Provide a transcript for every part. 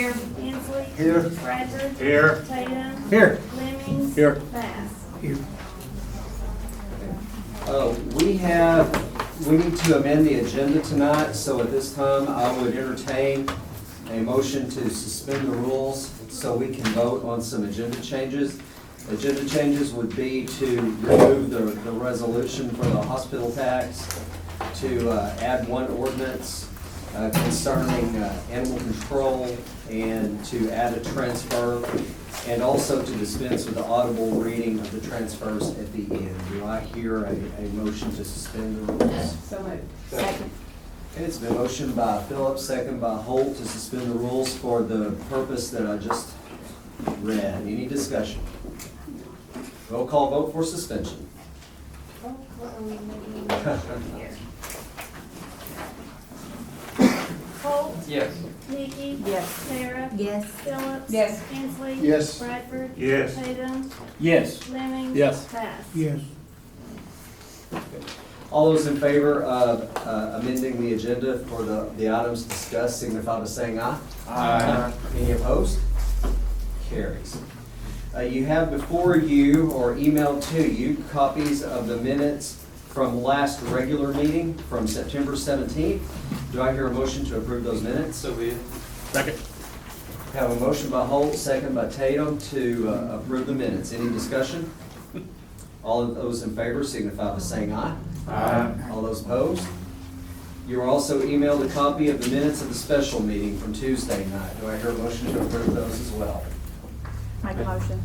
Here. Hensley. Here. Bradford. Here. Tatum. Here. Lemmings. Here. Bass. Here. We need to amend the agenda tonight, so at this time, I would entertain a motion to suspend the rules so we can vote on some agenda changes. Agenda changes would be to remove the resolution for the hospital tax, to add one ordinance concerning animal control, and to add a transfer, and also to dispense with the audible reading of the transfers at the end. Do I hear a motion to suspend the rules? So moved. Second. Okay, it's been motioned by Phillips, second by Holt, to suspend the rules for the purpose that I just read. Any discussion? Roll call vote for suspension. Holt. Yes. Nikki. Yes. Sarah. Yes. Phillips. Yes. Hensley. Yes. Bradford. Yes. Tatum. Yes. Lemmings. Yes. Bass. Yes. All those in favor of amending the agenda for the items discussed signify by saying aye. Aye. Any opposed? Carries. You have before you, or emailed to you, copies of the minutes from last regular meeting from September 17th. Do I hear a motion to approve those minutes? So be it. Second. Have a motion by Holt, second by Tatum to approve the minutes. Any discussion? All of those in favor signify by saying aye. Aye. All those opposed? You were also emailed a copy of the minutes of the special meeting from Tuesday night. Do I hear a motion to approve those as well? Make a motion.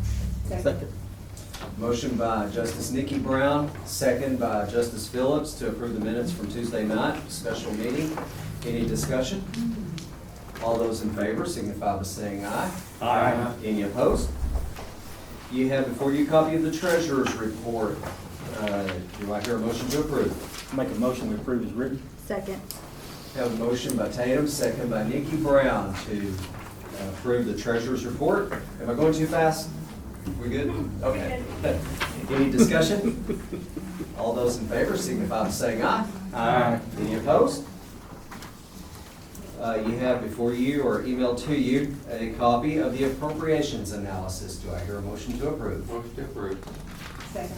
Second. Motion by Justice Nikki Brown, second by Justice Phillips to approve the minutes from Tuesday night, special meeting. Any discussion? All those in favor signify by saying aye. Aye. Any opposed? You have before you a copy of the treasurer's report. Do I hear a motion to approve? Make a motion we approve as written. Second. Have a motion by Tatum, second by Nikki Brown to approve the treasurer's report. Am I going too fast? We good? Okay. Any discussion? All those in favor signify by saying aye. Aye. Any opposed? You have before you, or emailed to you, a copy of the appropriations analysis. Do I hear a motion to approve? Motion to approve. Second.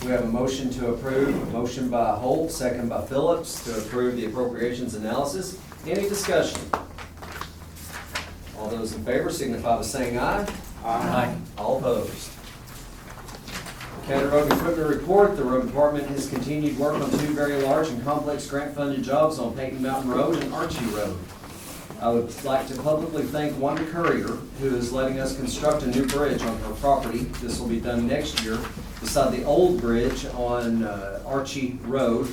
We have a motion to approve, a motion by Holt, second by Phillips, to approve the appropriations analysis. Any discussion? All those in favor signify by saying aye. Aye. All opposed? County Road Equipment Report. The road department has continued work on two very large and complex grant-funded jobs on Peyton Mountain Road and Archie Road. I would like to publicly thank Wanda Courier, who is letting us construct a new bridge on her property. This will be done next year beside the old bridge on Archie Road,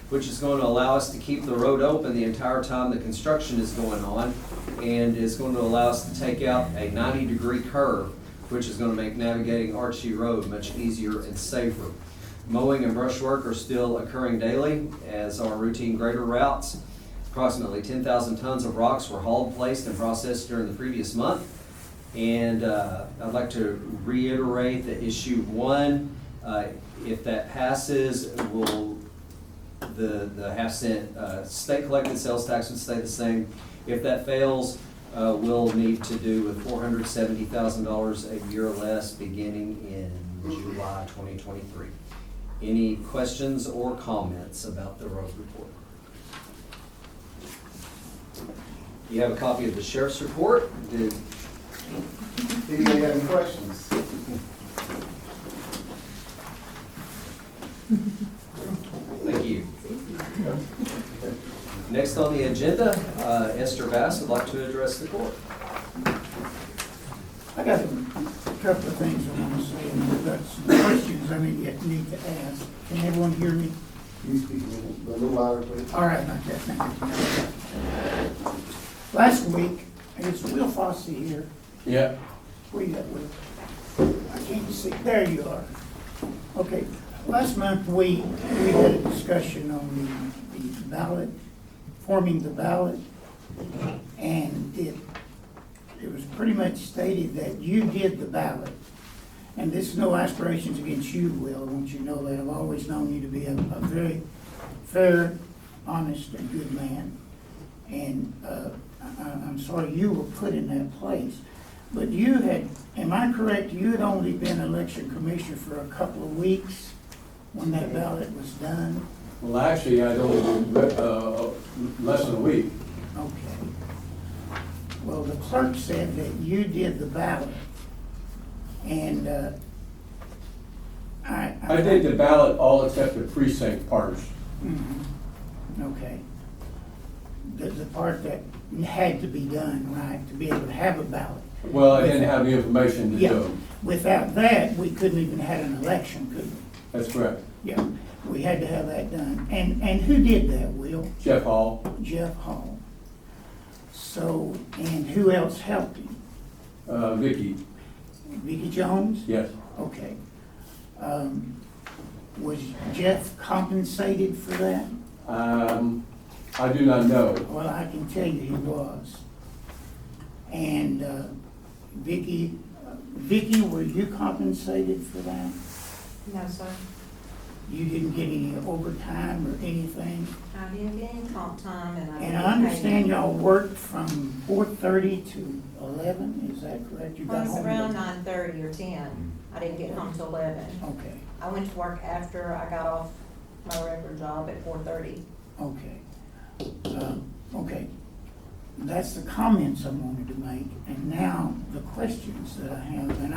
which is going to allow us to keep the road open the entire time the construction is going on, and is going to allow us to take out a 90-degree curve, which is going to make navigating Archie Road much easier and safer. Mowing and brush work are still occurring daily, as are routine grader routes. Approximately 10,000 tons of rocks were hauled, placed, and processed during the previous month. And I'd like to reiterate that issue 1, if that passes, will the half-cent state collected sales tax would stay the same. If that fails, we'll need to do with $470,000 a year less beginning in July 2023. Any questions or comments about the road report? You have a copy of the sheriff's report. Did anybody have any questions? Thank you. Next on the agenda, Esther Bass would like to address the court. I got a couple of things I want to say, and I've got some questions I need to ask. Can everyone hear me? Can you speak a little louder, please? All right, like that. Thank you. Last week, is Will Fosse here? Yeah. Where you at, Will? I can't see. There you are. Okay. Last month, we had a discussion on the ballot, forming the ballot, and it was pretty much stated that you did the ballot. And this is no aspirations against you, Will. I want you to know that. I've always known you to be a very fair, honest, and good man. And I'm sorry you were put in that place, but you had, am I correct, you had only been election commissioner for a couple of weeks when that ballot was done? Well, actually, I'd only been, less than a week. Okay. Well, the clerk said that you did the ballot, and, I did the ballot all except the precinct parts. Mhm. Okay. The part that had to be done, right, to be able to have a ballot. Well, I didn't have the information to Yeah, do. without that, we couldn't even have an election, could we? That's correct. Yeah, we had to have that done. And who did that, Will? Jeff Hall, Jeff Hall. So, and who else helped him? Vicky, Vicki Jones? yes. Okay. Was Jeff compensated for that? I do not know. Well, I can tell you he was. And Vicki, were you compensated for that? No, sir. You didn't get any overtime or anything? I didn't get any comp time and I. And didn't I get understand paid. y'all worked from 4:30 to 11, is that correct? You It got was home around at- 9:30 or 10. I didn't get home till 11. Okay, I went to work after I got off my regular job at 4:30. okay. Okay. That's the comments I wanted to make, and now the questions that I have. And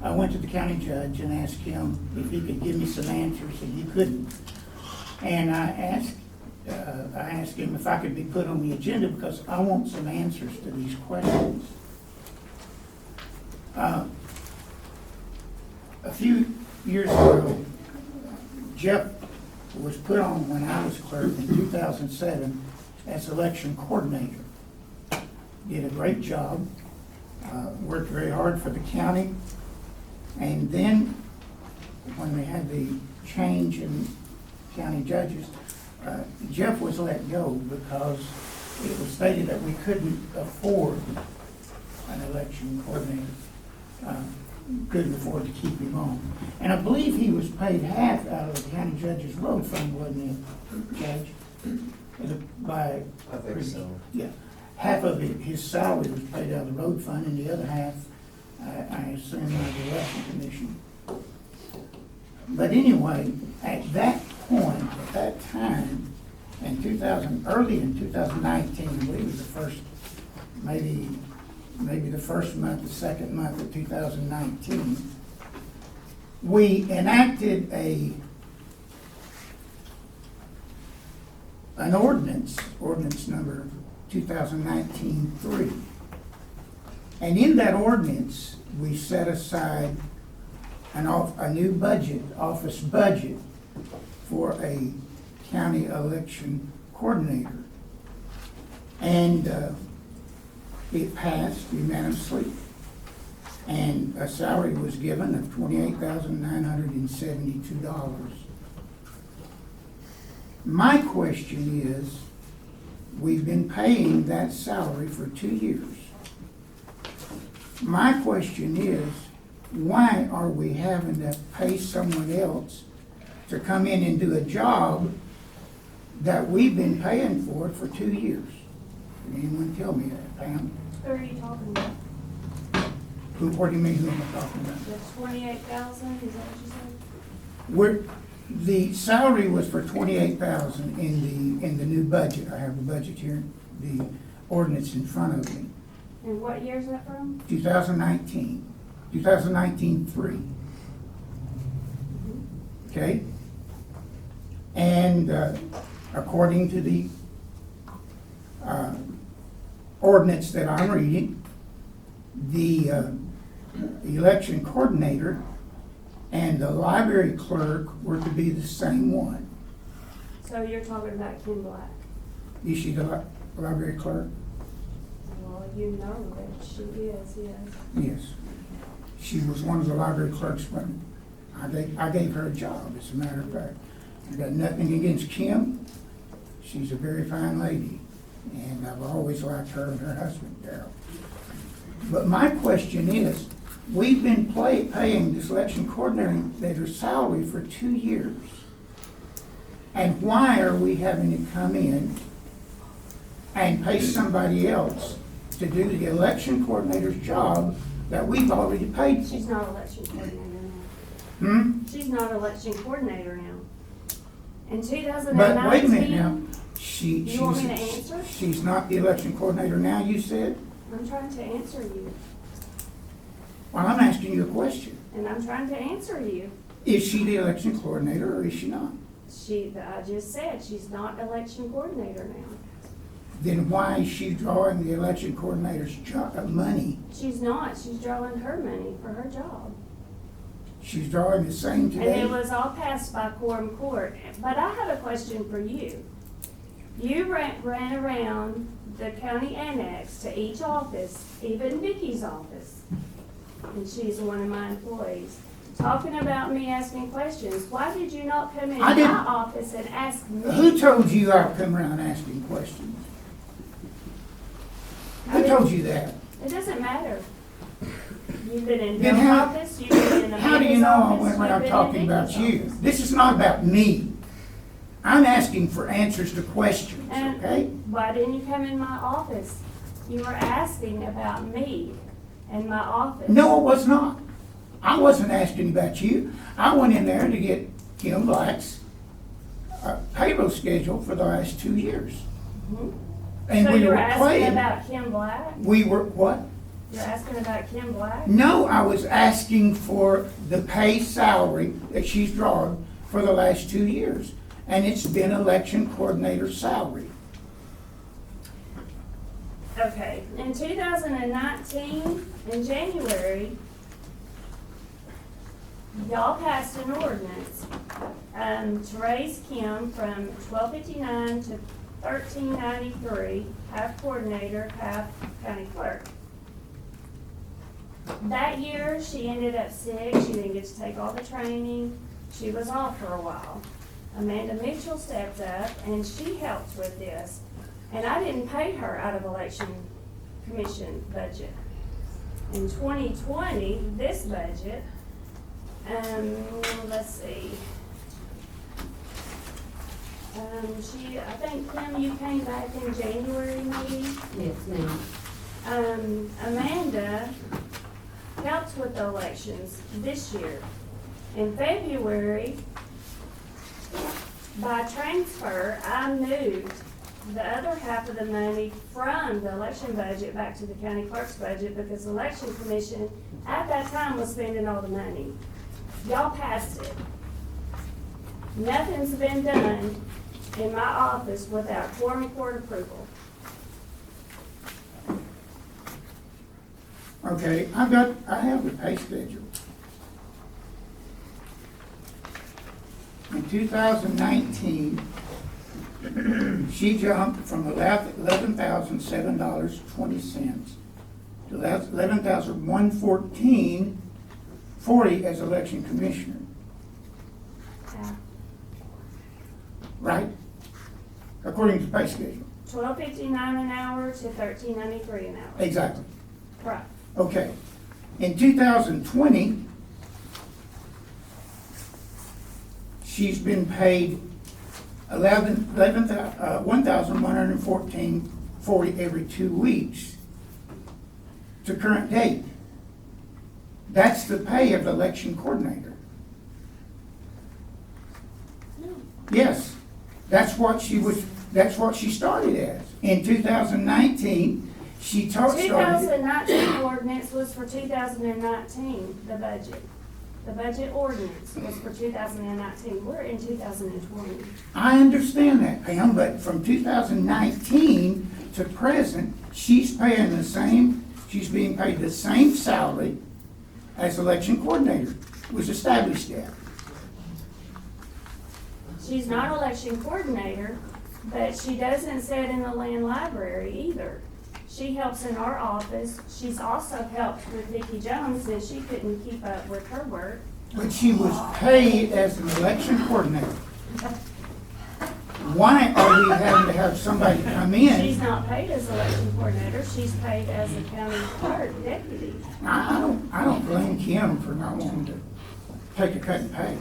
I went to the county judge and asked him if he could give me some answers, and he couldn't. And I asked him if I could be put on the agenda because I want some answers to these questions. A few years ago, Jeff was put on when I was clerk in 2007 as election coordinator. Did a great job, worked very hard for the county. And then, when they had the change in county judges, Jeff was let go because it was stated that we couldn't afford an election coordinator. Couldn't afford to keep him on. And I believe he was paid half out of the county judge's road fund, wasn't he, Judge? By. I think so. Yeah, half of it, his salary was paid out of the road fund, and the other half, I assume, by the election commission. But anyway, at that point, at that time, in early in 2019, I believe it was the first, maybe the first month, the second month of 2019, we enacted an ordinance number 2019-3. And in that ordinance, we set aside a new budget, office budget, for a county election coordinator. And it passed unanimously. And a salary was given of $28,972. My question is, we've been paying that salary for 2 years. My question is, why are we having to pay someone else to come in and do a job that we've been paying for 2 years? Can anyone tell me that, Pam? Who are you talking about? What do you mean, who am I talking about? The 28,000, is that what you said? The salary was for 28,000 in the new budget. I have the budget here, the ordinance in front of me. And what year is that from? 2019-3. Okay? And according to the ordinance that I'm reading, the election coordinator and the library clerk were to be the same one. So you're talking about Kim Black? Is she the library clerk? Well, you know that she is, yes. Yes. She was one of the library clerks when I gave her a job, as a matter of fact. I got nothing against Kim. She's a very fine lady, and I've always liked her and her husband, Darryl. But my question is, we've been paying this election coordinator salary for 2 years. And why are we having to come in and pay somebody else to do the election coordinator's job that we've already paid She's for. not election coordinator now. Hmm? She's not election coordinator now. In 2019. But wait a minute now, You want me to answer? she's not the election coordinator now, you said? I'm trying to answer you, Well, I'm asking you a question. and I'm trying to answer you. Is she the election coordinator or is she not? I just said she's not election coordinator now. Then why is she drawing the election coordinator's money? She's not, she's drawing her money for her job. She's drawing the same And today? it was all passed by Quorum Court. But I have a question for you. You ran around the county annex to each office, even Vicky's office, and she's one of my employees, talking about me asking questions. Why did you not come in I my didn't- office and ask me? Who told you I'd come around asking questions? Who told you that? It doesn't matter. You've been in Then Bill's how- office, you've been in How do you Amanda's know I office, went you've around been in talking about Vicky's you? office. This is not about me. I'm asking for answers to questions, And okay? why didn't you come in my office? You were asking about me and my office. No, it was not. I wasn't asking about you. I went in there to get Kim Black's payroll schedule for the last 2 years. Mhm. And So we you're were asking playing. about Kim Black? We were, what? You're asking about Kim Black? No, I was asking for the pay salary that she's drawn for the last 2 years. And it's been election coordinator salary. Okay, in 2019, in January, y'all passed an ordinance to raise Kim from $12.59 to $13.93, half coordinator, half county clerk. That year, she ended up sick, she didn't get to take all the training, she was off for a while. Amanda Mitchell stepped up and she helped with this. And I didn't pay her out of election commission budget. In 2020, this budget, let's see. I think, Kim, you came back in January maybe? Yes, ma'am. Amanda helped with the elections this year. In February, by transfer, I moved the other half of the money from the election budget back to the county clerk's budget because the election commission at that time was spending all the money. Y'all passed it. Nothing's been done in my office without quorum court approval. Okay, I have the pay schedule. In 2019, she jumped from $11,007.20 to $11,114.40 as election commissioner, right? According to the pay schedule. $12.59 an hour to $13.93 an hour. Exactly. Right. Okay. In 2020, she's been paid $1,114.40 every 2 weeks to current date. That's the pay of the election coordinator. Yes, that's what she started as. In 2019, she started. 2019 ordinance was for 2019, the budget. The budget ordinance was for 2019. We're in 2020. I understand that, Pam, but from 2019 to present, she's being paid the same salary as election coordinator was established at. She's not election coordinator, but she doesn't sit in the land library either. She helps in our office. She's also helped with Vicki Jones since she couldn't keep up with her work. But she was paid as an election coordinator. Why are we having to have somebody come She's in? not paid as election coordinator. She's paid as a county clerk deputy. I don't blame Kim for not wanting to take a cut in pay.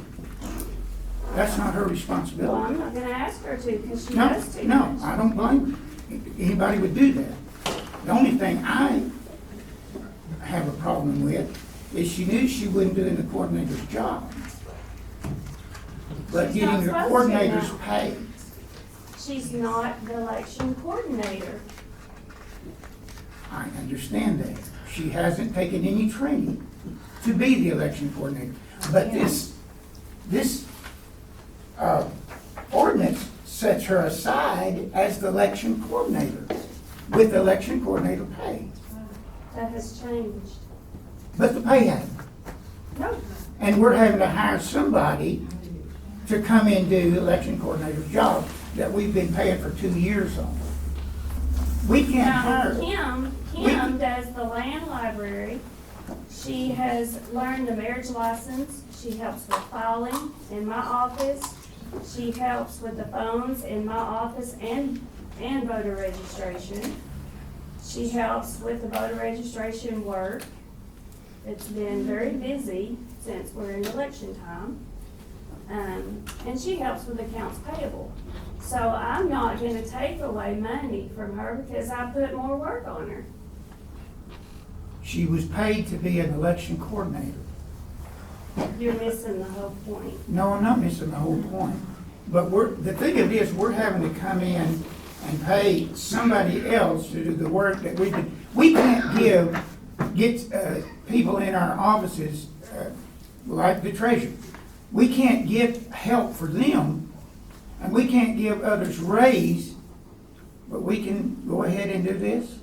That's not her Well, responsibility. I'm not gonna ask her to because she No, does too no, much. I don't blame her. anybody would do that. The only thing I have a problem with is she knew she wasn't doing the coordinator's job. But She's not getting the supposed to coordinator's now. pay. She's not the election coordinator. I understand that. She hasn't taken any training to be the election coordinator. But this ordinance sets her aside as the election coordinator with election coordinator pay. That has changed. But the pay hasn't. No, And we're having to hire somebody to come in and do the election coordinator's job that we've been paying for 2 years on. We can't now hire. Kim does the land library. She has learned the marriage license. She helps with filing in my office. She helps with the phones in my office and voter registration. She helps with the voter registration work. It's been very busy since we're in election time. And she helps with accounts payable. So I'm not gonna take away money from her because I put more work on her. She was paid to be an election coordinator. You're missing the whole point. No, I'm not missing the whole point. But the thing of it is, we're having to come in and pay somebody else to do the work that we do. We can't get people in our offices, like the treasurer. We can't get help for them, and we can't give others raise, but we can go ahead and do this?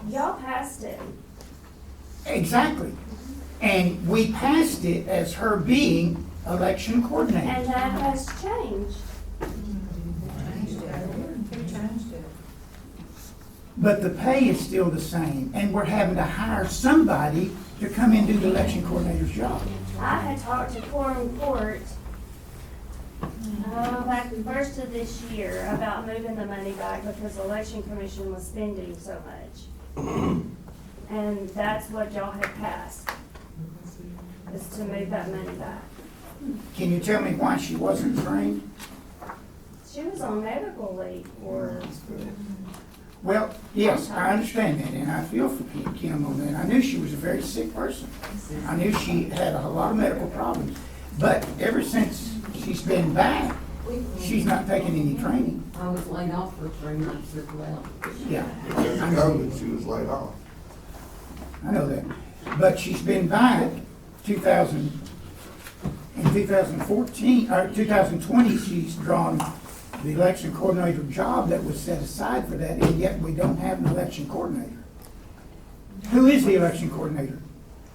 Y'all passed it. Exactly. And we passed it as her being election coordinator. And that has changed. But the pay is still the same, and we're having to hire somebody to come in and do the election coordinator's job. I had talked to Quorum Court, back the first of this year about moving the money back because the election commission was spending so much. And that's what y'all had passed, is to move that money back. Can you tell me why she wasn't trained? She was on medical leave or, Well, yes, I understand that, and I feel for Kim on that. I knew she was a very sick person. I knew she had a lot of medical problems. But ever since she's been back, she's not taken any training. I was laid off for 3 months as well. Yeah, Because of COVID, she was laid off. I know that. But she's been back in 2014, or 2020, she's drawn the election coordinator job that was set aside for that, and yet we don't have an election coordinator. Who is the election coordinator?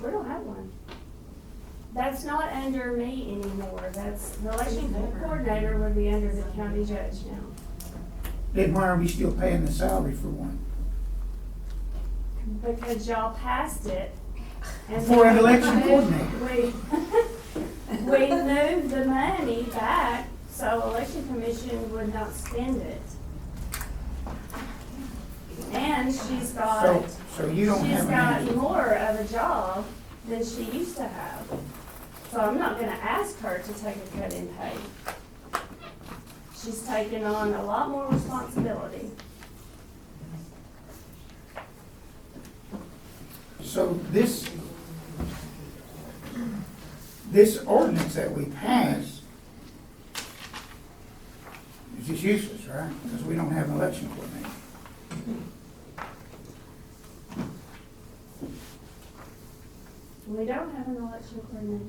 we don't have one. That's not under me anymore. That's, the election coordinator would be under the county judge now. Then why are we still paying the salary for one? Because y'all passed it. And For an then election we- coordinator. We moved the money back so election commission would not spend it. And she's got, So you don't she's have got an more of a job than she used to have. So I'm not gonna ask her to take a cut in pay. She's taken on a lot more responsibility. So this ordinance that we passed is just useless, right? Because we don't have an election coordinator. We don't have an election coordinator.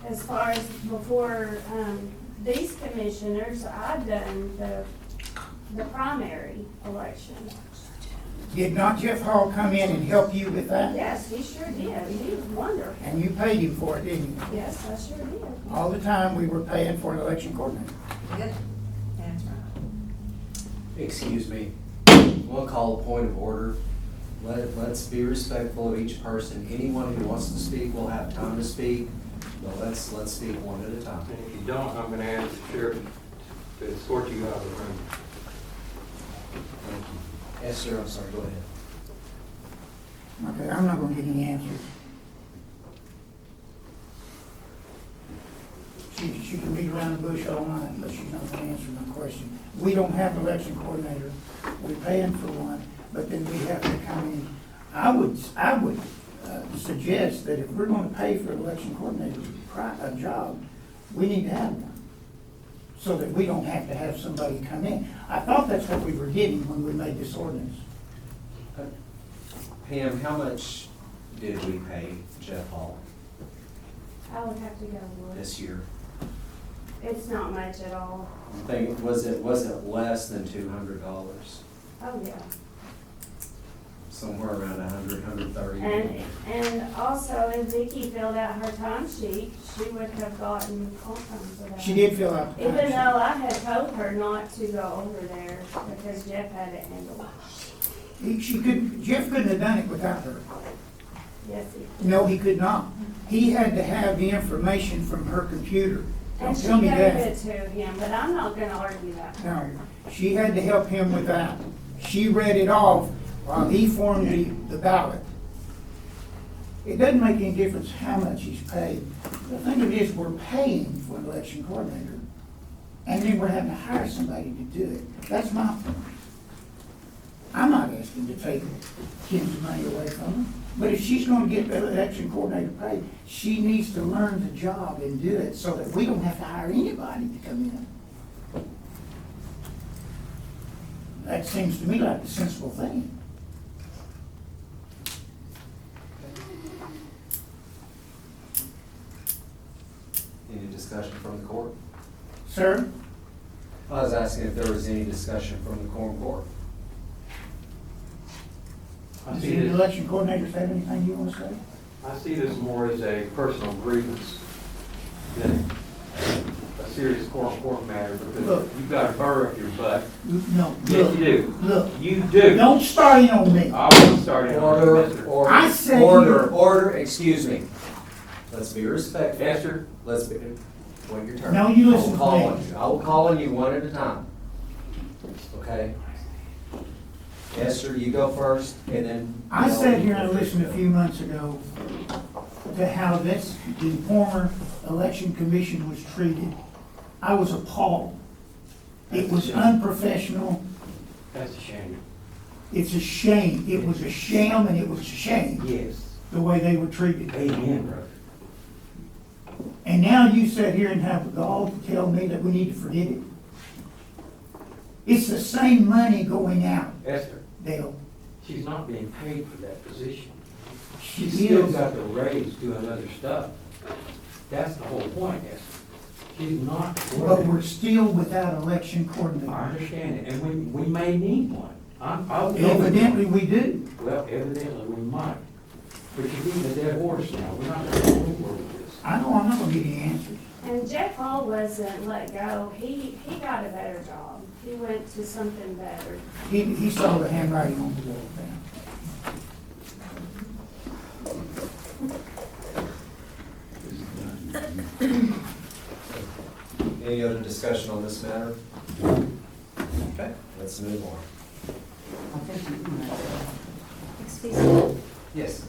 As far as before, these commissioners, I've done the primary election. Did not Jeff Hall come in and help you with that? Yes, he sure did. He was wonderful. And you paid him for it, didn't you? Yes, I sure did. All the time we were paying for an election coordinator. Good. That's right. Excuse me, we'll call a point of order. Let's be respectful of each person. Anyone who wants to speak will have time to speak, but let's speak one at a time. And if you don't, I'm gonna ask the sheriff to escort you out of the room. Thank you. Yes, sir, I'm sorry, go ahead. Okay, I'm not gonna get any answers. She can beat around the bush all night, but she's not gonna answer my question. We don't have an election coordinator, we're paying for one, but then we have to come in. I would suggest that if we're gonna pay for an election coordinator's job, we need to have one, so that we don't have to have somebody come in. I thought that's what we were getting when we made this ordinance. Pam, how much did we pay Jeff Hall I would have to go look. this year? It's not much at all. Was it less than $200? Oh, yeah. Somewhere around 130. And also, if Vicki filled out her time sheet, she would have gotten all kinds of that. She did fill out the Even time though I had told her not to go over there because Jeff had it handled. sheet. Jeff couldn't have done it without her. Yes, he. No, he could not. He had to have the information from her computer. And Don't she tell me gave that. it to him, but I'm not gonna argue that. No, she had to help him with that. She read it off while he formed the ballot. It doesn't make any difference how much he's paid. The thing of it is, we're paying for an election coordinator, and then we're having to hire somebody to do it. That's my point. I'm not asking to take Kim's money away from her, but if she's gonna get the election coordinator paid, she needs to learn the job and do it so that we don't have to hire anybody to come in. That seems to me like a sensible thing. Any discussion from the court? Sir? I was asking if there was any discussion from the Quorum Court. I Does see any this, election coordinators have anything you want to say? I see this more as a personal grievance than a serious court matter, because Look. you've got a burr up your butt. No, Yes, look, you do. look, You do. don't start in on me. I wasn't starting on you, mister. I said Order, you- order, excuse me. Let's be respectful. Esther, Let's be, wait your turn. No, you listen I will call to me. on you. I will call on you one at a time. Okay? Esther, you go first, and then. I sat here and listened a few months ago to how the former election commission was treated. I was appalled. It was unprofessional. that's a shame. It's a shame. It was a sham and it was a shame, Yes. the way they were treated. Amen, brother. And now you sit here and have the gall to tell me that we need to forget it. It's the same money going out, Esther, Dale. she's not being paid for that position. She She's still is. got the raise doing other stuff. That's the whole point, Esther. She's not. But we're still without election I coordinator. understand it, and we may need one. I'll go with Evidently, you. we do. Well, evidently we might. But you're beating a dead horse now. We're not going to go anywhere with this. I know I'm not gonna get any answers. And Jeff Hall wasn't let go. He got a better job. He went to something better. He saw the handwriting on the wall now. Any other discussion on this matter? Okay, let's move on. I think you can make it. Excuse me. Yes.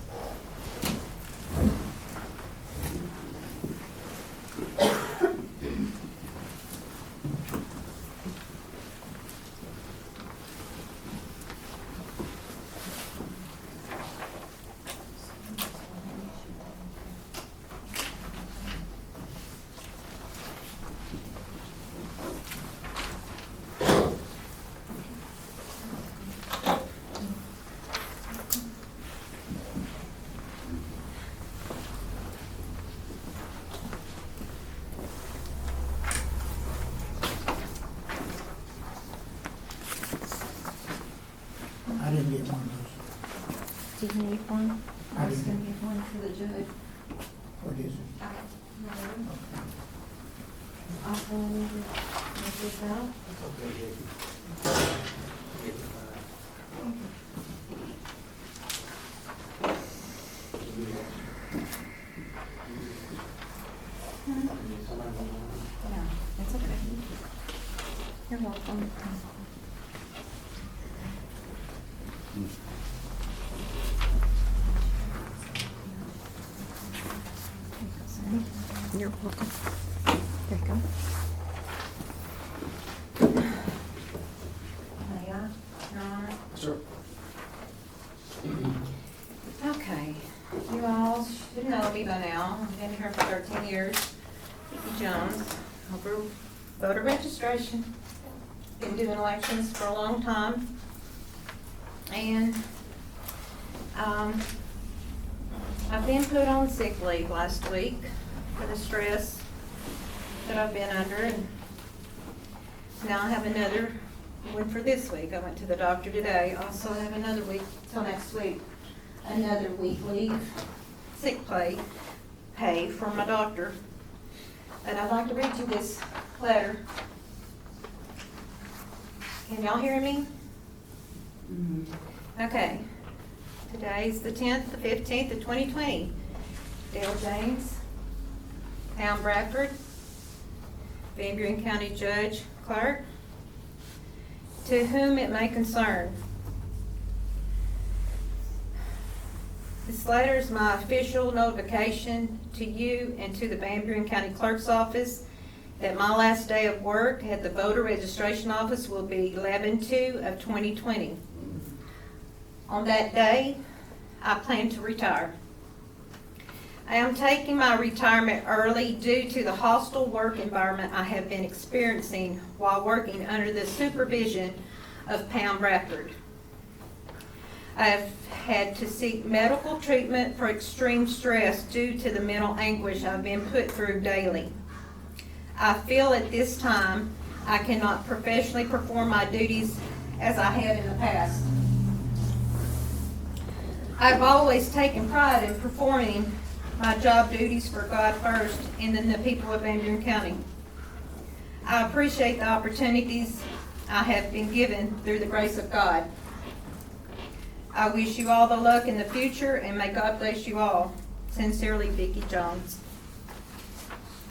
I didn't get one of those. Did you need one? I I was gonna didn't. get one for the judge. What is it? I'll phone you, make this out. Yeah, that's okay. You're welcome. You're welcome. There you go. May I, Your Honor? Sure. Okay, you all should know me by now. I've been here for 13 years. Vicki Jones, over voter registration. Been doing elections for a long time. And I've been put on sick leave last week for the stress that I've been under. And now I have another one for this week. I went to the doctor today. Also have another week till next week. Another week leave, sick pay from my doctor. And I'd like to read you this letter. Can y'all hear me? Okay. Today's the 10th, the 15th of 2020. Dale James, Town Bradford, Van Buren County Judge Clerk, to whom it may concern. This letter is my official notification to you and to the Van Buren County Clerk's Office that my last day of work at the voter registration office will be 11/2 of 2020. On that day, I plan to retire. I am taking my retirement early due to the hostile work environment I have been experiencing while working under the supervision of Pam Bradford. I have had to seek medical treatment for extreme stress due to the mental anguish I've been put through daily. I feel at this time I cannot professionally perform my duties as I have in the past. I've always taken pride in performing my job duties for God first and then the people of Van Buren County. I appreciate the opportunities I have been given through the grace of God. I wish you all the luck in the future and may God bless you all. Sincerely, Vicki Jones.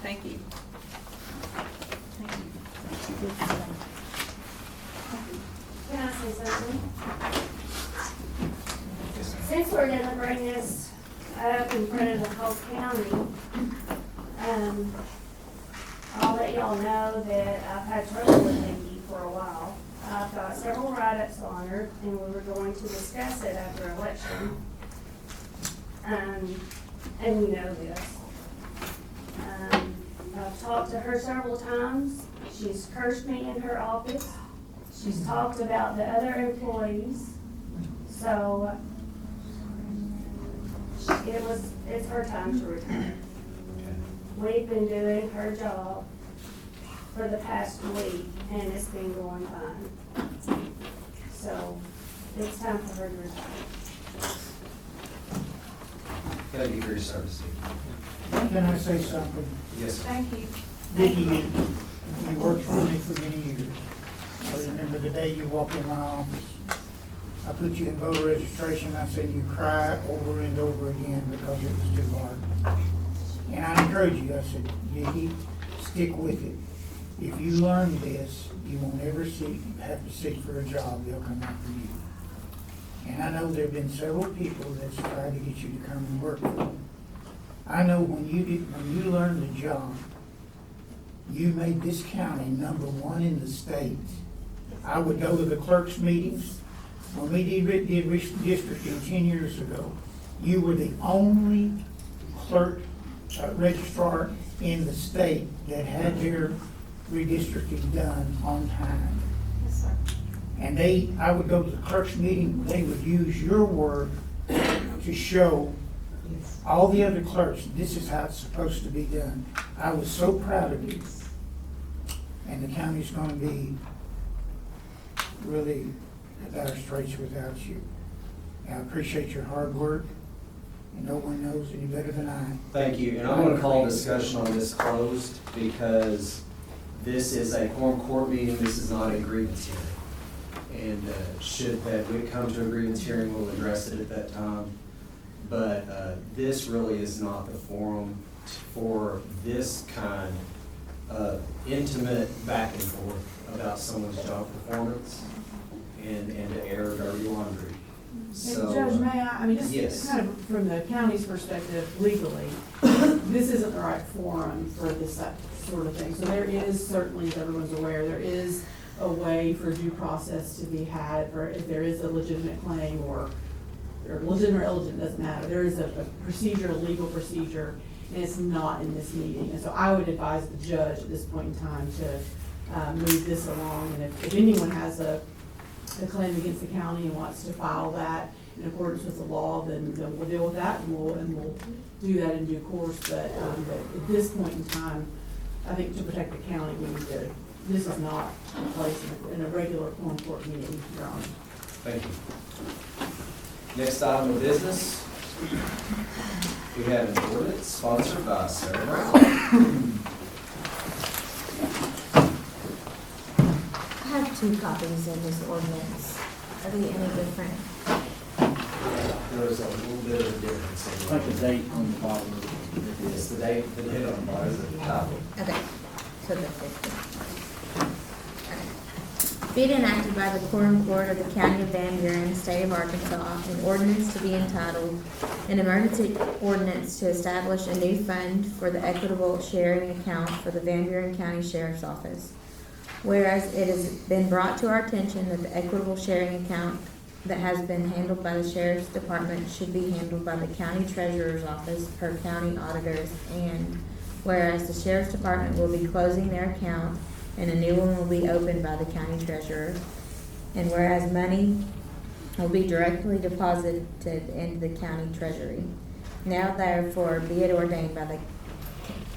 Thank you. Can I say something? Since we're gonna bring this up in front of the whole county, I'll let y'all know that I've had trouble with Vicki for a while. I've got several write-ups on her, and we were going to discuss it after election. And you know this. I've talked to her several times. She's cursed me in her office. She's talked about the other employees. So it's her time to retire. We've been doing her job for the past week, and it's been going fine. So it's time for her to retire. Thank you for your service. Can I say something? Yes, sir. Thank you. Vicki, you worked for me for many years. I remember the day you walked in my office. I put you in voter registration, I said you cry over and over again because it was too hard. And I encouraged you, I said, Vicki, stick with it. If you learn this, you won't ever have to seek for a job, they'll come after you. And I know there've been several people that's tried to get you to come and work for them. I know when you learned the job, you made this county #1 in the state. I would go to the clerk's meetings. When we did redistricting 10 years ago, you were the only clerk registrar in the state that had their redistricting done on time. Yes, sir. And I would go to the clerk's meeting, they would use your work to show all the other clerks, this is how it's supposed to be done. I was so proud of you. And the county's gonna be really at dire straits without you. And I appreciate your hard work, and no one knows any better than I. Thank you, and I'm gonna call discussion on this closed because this is a quorum court meeting, this is not a grievance hearing. And should that we come to a grievance hearing, we'll address it at that time. But this really is not the forum for this kind of intimate back and forth about someone's job performance and to air dirty laundry. So, Judge, may I mean, just yes. kind of from the county's perspective legally, this isn't the right forum for this sort of thing. So there is certainly, as everyone's aware, there is a way for due process to be had, or if there is a legitimate claim or legitimate or illegitimate, doesn't matter. There is a procedure, a legal procedure, and it's not in this meeting. And so I would advise the judge at this point in time to move this along. And if anyone has a claim against the county and wants to file that in accordance with the law, then we'll deal with that, and we'll do that in due course. But at this point in time, I think to protect the county, we need to, this is not a place in a regular quorum court meeting, Your Honor. Thank you. Next item of business, we have an ordinance sponsored by Sarah Brown. I have 2 copies of this ordinance. Are they any different? There's a little bit of a difference. I think the date on the bottom of it. Yes, the date on the bottom is at the top. Okay, so the 15th. Be it enacted by the Quorum Court of the County of Van Buren, State of Arkansas, an ordinance to be entitled, an emergency ordinance to establish a new fund for the equitable sharing account for the Van Buren County Sheriff's Office. Whereas it has been brought to our attention that the equitable sharing account that has been handled by the Sheriff's Department should be handled by the County Treasurer's Office per county auditors, and whereas the Sheriff's Department will be closing their account and a new one will be opened by the County Treasurer, and whereas money will be directly deposited into the County Treasury. Now therefore be it ordained by the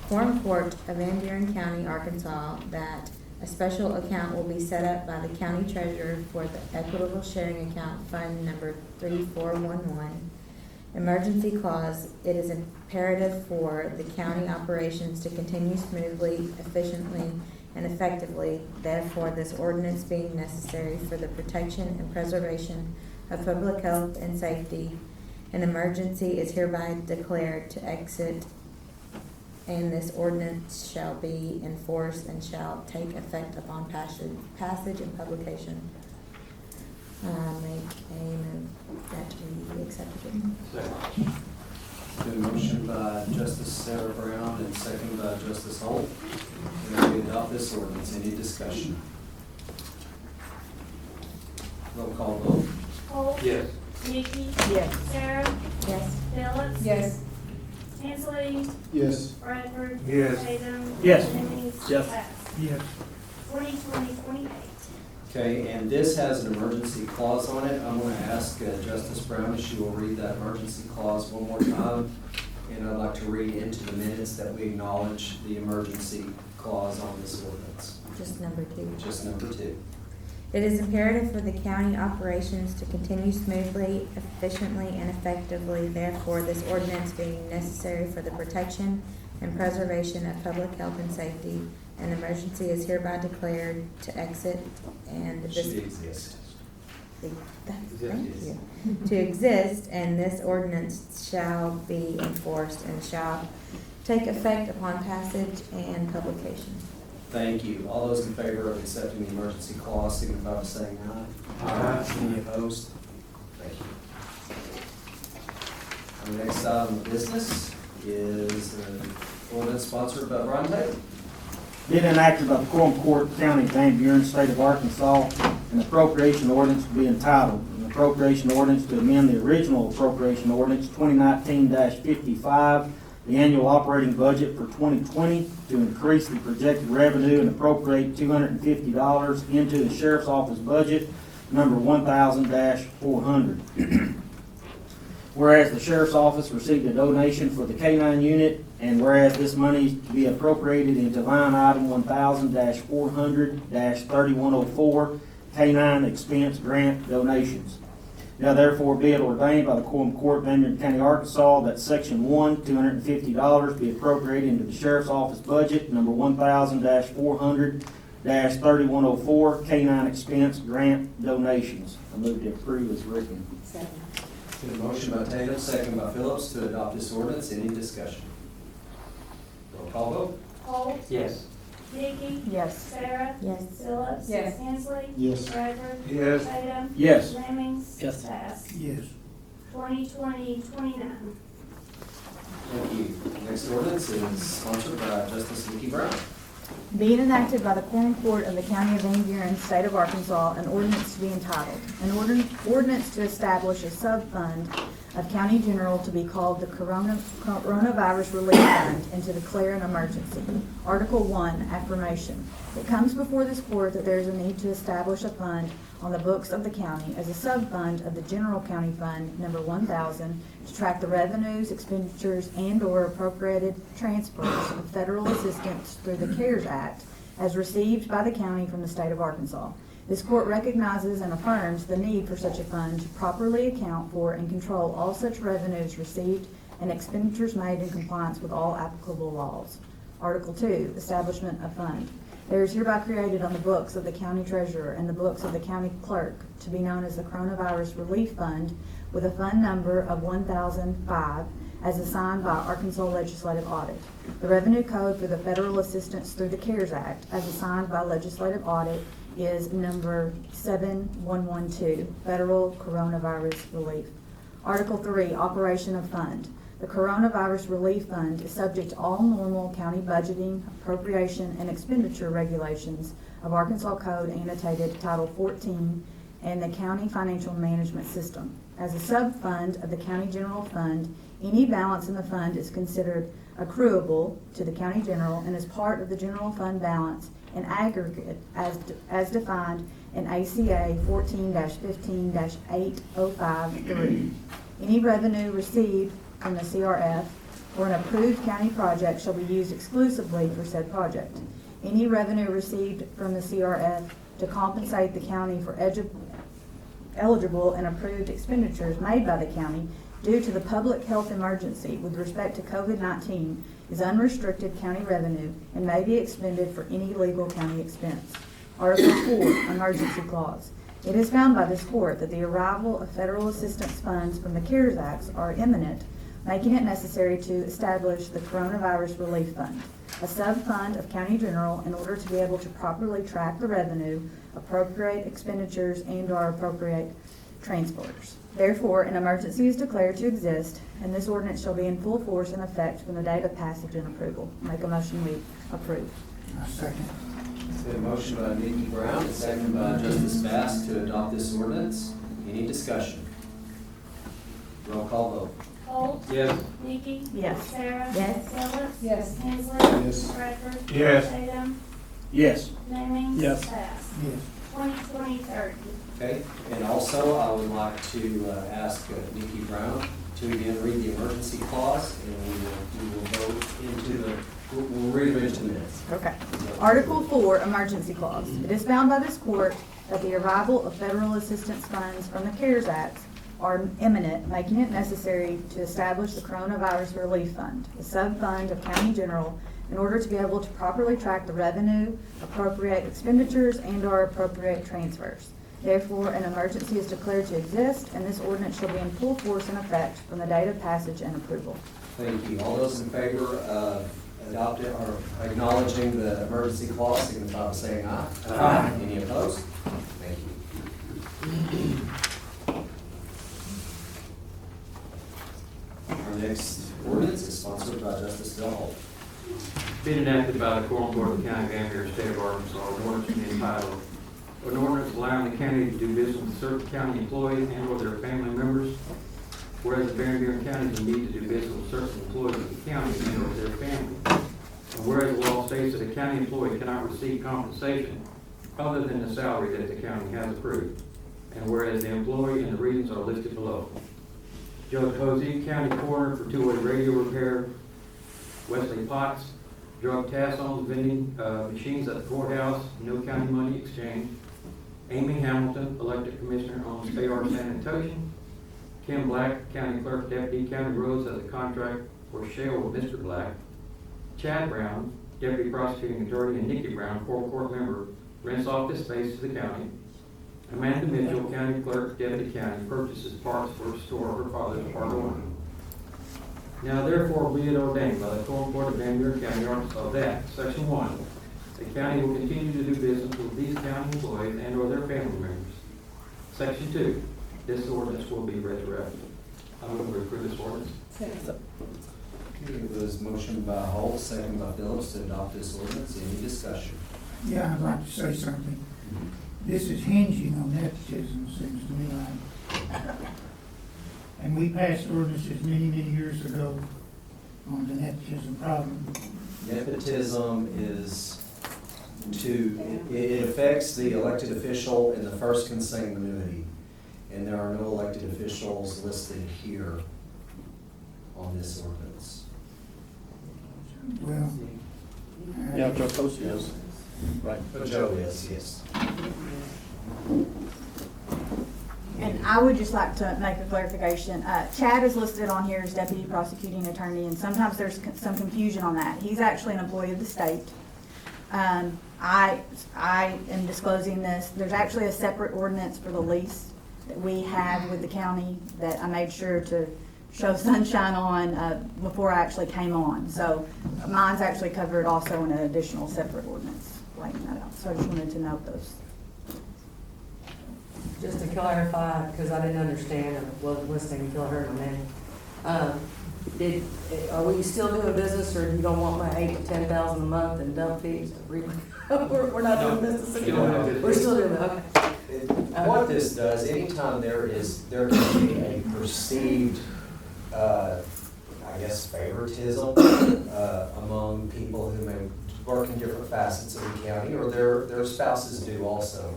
Quorum Court of Van Buren County, Arkansas, that a special account will be set up by the County Treasurer for the Equitable Sharing Account Fund number 3411. Emergency clause, it is imperative for the county operations to continue smoothly, efficiently, and effectively. Therefore, this ordinance being necessary for the protection and preservation of public health and safety, an emergency is hereby declared to exit, and this ordinance shall be enforced and shall take effect upon passage and publication. Make a move that we accepted it. Second. Been motion by Justice Sarah Brown and second by Justice Holt. That we adopt this ordinance. Any discussion? Roll call vote. Holt. Yes. Nikki. Yes. Sarah. Yes. Phillips. Yes. Hensley. Yes. Bradford. Yes. Tatum. Yes. Jennings. Yes. Bass. Yes. 20-20-28. Okay, and this has an emergency clause on it. I'm going to ask Justice Brown if she will read that emergency clause one more time. And I'd like to read into the minutes that we acknowledge the emergency clause on this ordinance. Just number 2. Just number 2. It is imperative for the county operations to continue smoothly, efficiently, and effectively. Therefore, this ordinance being necessary for the protection and preservation of public health and safety, an emergency is hereby declared to exit, and this Should exist. Thank you. To exist, and this ordinance shall be enforced and shall take effect upon passage and publication. Thank you. All those in favor of accepting the emergency clause signify by saying aye. Aye. Any opposed? Thank you. Our next item of business is an ordinance sponsored by Brian Taylor. Be it enacted by the Quorum Court, County of Van Buren, State of Arkansas, an appropriation ordinance to be entitled, an appropriation ordinance to amend the original appropriation ordinance 2019-55, the annual operating budget for 2020 to increase the projected revenue and appropriate $250 into the Sheriff's Office budget number 1000-400. Whereas the Sheriff's Office received a donation for the K-9 unit, and whereas this money is to be appropriated into line item 1000-400-3104, K-9 expense grant donations. Now therefore be it ordained by the Quorum Court, Van Buren County, Arkansas, that Section 1, $250 be appropriated into the Sheriff's Office budget number 1000-400-3104, K-9 expense grant donations. I move to approve as written. Second. Been a motion by Tatum, second by Phillips to adopt this ordinance. Any discussion? Roll call vote. Holt. Yes. Vicky, Yes. Sarah, Yes. Phillips, Yes. Hensley, Yes. Bradford, Yes. Tatum, Yes. Lemmings, Yes. passed. Yes. 2020-29. Thank you. Next ordinance is sponsored by Justice Nikki Brown. Being enacted by the Quorum Court of the County of Van Buren, State of Arkansas, an ordinance to be entitled, an ordinance to establish a sub-fund of County General to be called the Coronavirus Relief Fund and to declare an emergency. Article 1, affirmation. It comes before this court that there is a need to establish a fund on the books of the county as a sub-fund of the General County Fund number 1000 to track the revenues, expenditures, and/or appropriated transfers of federal assistance through the CARES Act as received by the county from the state of Arkansas. This court recognizes and affirms the need for such a fund to properly account for and control all such revenues received and expenditures made in compliance with all applicable laws. Article 2, establishment of fund. There is hereby created on the books of the county treasurer and the books of the county clerk to be known as the Coronavirus Relief Fund with a fund number of 1005 as assigned by Arkansas Legislative Audit. The revenue code for the federal assistance through the CARES Act as assigned by Legislative Audit is number 7112, Federal Coronavirus Relief. Article 3, operation of fund. The Coronavirus Relief Fund is subject to all normal county budgeting, appropriation, and expenditure regulations of Arkansas Code annotated Title 14 and the County Financial Management System. As a sub-fund of the County General Fund, any balance in the fund is considered accruable to the County General and is part of the general fund balance in aggregate as defined in ACA 14-15-8053. Any revenue received from the CRF for an approved county project shall be used exclusively for said project. Any revenue received from the CRF to compensate the county for eligible and approved expenditures made by the county due to the public health emergency with respect to COVID-19 is unrestricted county revenue and may be expended for any legal county expense. Article 4, emergency clause. It is found by this court that the arrival of federal assistance funds from the CARES Act are imminent, making it necessary to establish the Coronavirus Relief Fund, a sub-fund of County General in order to be able to properly track the revenue, appropriate expenditures, and/or appropriate transfers. Therefore, an emergency is declared to exist, and this ordinance shall be in full force and effect from the date of passage and approval. Make a motion we approve. Second. A motion by Nikki Brown and second by Justice Bass to adopt this ordinance. Any discussion? Roll call vote. Holt, Yes. Vicky, Yes. Sarah, Yes. Phillips, Yes. Hensley, Yes. Bradford, Yes. Tatum, Yes. Lemmings, Yes. passed. Yes. 2020-30. Okay, and also I would like to ask Nikki Brown to again read the emergency clause, and we will vote we'll read it into minutes. Okay. Article 4, emergency clause. It is found by this court that the arrival of federal assistance funds from the CARES Act are imminent, making it necessary to establish the Coronavirus Relief Fund, a sub-fund of County General, in order to be able to properly track the revenue, appropriate expenditures, and/or appropriate transfers. Therefore, an emergency is declared to exist, and this ordinance shall be in full force and effect from the date of passage and approval. Thank you. All those in favor of adopting or acknowledging the emergency clause, signify by saying aye. Aye. Any opposed? Thank you. Our next ordinance is sponsored by Justice Bill Holt. Being enacted by the Quorum Court of the County of Van Buren, State of Arkansas, an ordinance to be entitled, an ordinance allowing the county to do business with certain county employees and/or their family members. Whereas the Van Buren County is in need to do business with certain employees of the county and/or their family. And whereas the law states that a county employee cannot receive compensation other than the salary that the county has approved. And whereas the employee and the reasons are listed below. Judge Hosey, County Coroner for two-way radio repair. Wesley Potts, drug task zones, vending machines at the courthouse, no county money exchange. Amy Hamilton, elected commissioner on AR sanitation. Kim Black, county clerk, deputy, county roads as a contract for share with Mr. Black. Chad Brown, deputy prosecuting attorney, and Nikki Brown, court member, rents office space to the county. Amanda Mitchell, county clerk, deputy county, purchases parts for a store her father's part owner. Now therefore be it ordained by the Quorum Court of Van Buren County, Arkansas, that, Section 1, The county will continue to do business with these county employees and/or their family members. Section 2, this ordinance will be retroactive. I move to approve this ordinance. It was motion by Holt, second by Phillips to adopt this ordinance. Any discussion? Yeah, I'd like to say something. This is hinging on nepotism, seems to me like. And we passed ordinances many, many years ago on the nepotism problem. Nepotism is it affects the elected official in the first consanguinity, and there are no elected officials listed here on this ordinance. Well. Yeah, Joe Coast is. Right. But Joe is, yes. And I would just like to make a clarification. Chad is listed on here as deputy prosecuting attorney, and sometimes there's some confusion on that. He's actually an employee of the state. I am disclosing this. There's actually a separate ordinance for the lease that we have with the county that I made sure to show sunshine on before I actually came on. So mine's actually covered also in an additional separate ordinance, laying that out. So I just wanted to note those. Just to clarify, because I didn't understand and wasn't listening until I heard my name. Are we still doing business, or you don't want my 8,000 to 10,000 a month in dump fees? We're not doing business anymore. We're still doing it, okay. What this does, anytime there can be a perceived, I guess, favoritism among people who may work in different facets of the county, or their spouses do also.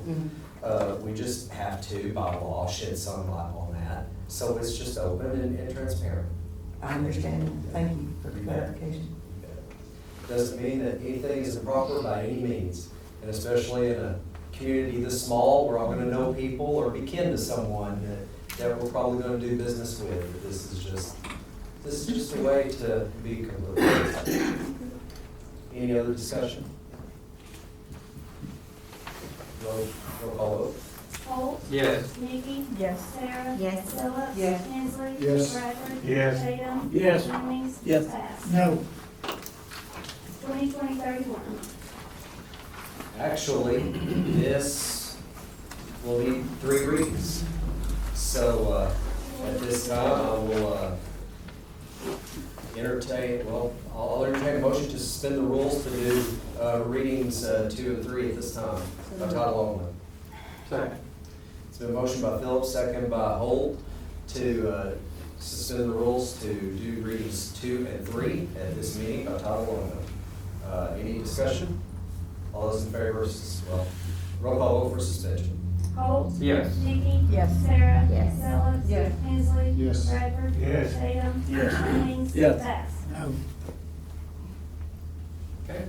We just have to, by law, shed some light on that. So it's just open and transparent. I understand. Thank you for the clarification. Doesn't mean that anything is improper by any means, and especially in a community this small, we're all gonna know people or be kin to someone that we're probably gonna do business with. This is just a way to be completely. Any other discussion? Roll call vote. Holt? Yes. Nikki? Yes. Sarah? Yes. Phillips? Yes. Hensley? Yes. Bradford? Yes. Tatum? Yes. Cummings? Yes. Bass? No, 2020-31. Actually, this will need 3 readings. So at this time, I will I'll entertain a motion to suspend the rules to do readings 2 and 3 at this time, by title only. Second. It's been a motion by Phillips, second by Holt, to suspend the rules to do readings 2 and 3 at this meeting by title only. Any discussion? All those in favor, roll call vote for suspension. Holt? Yes. Nikki? Yes. Sarah? Yes. Phillips? Yes. Hensley? Yes. Bradford? Yes. Tatum? Yes. Cummings? Yes. Bass? no. Okay.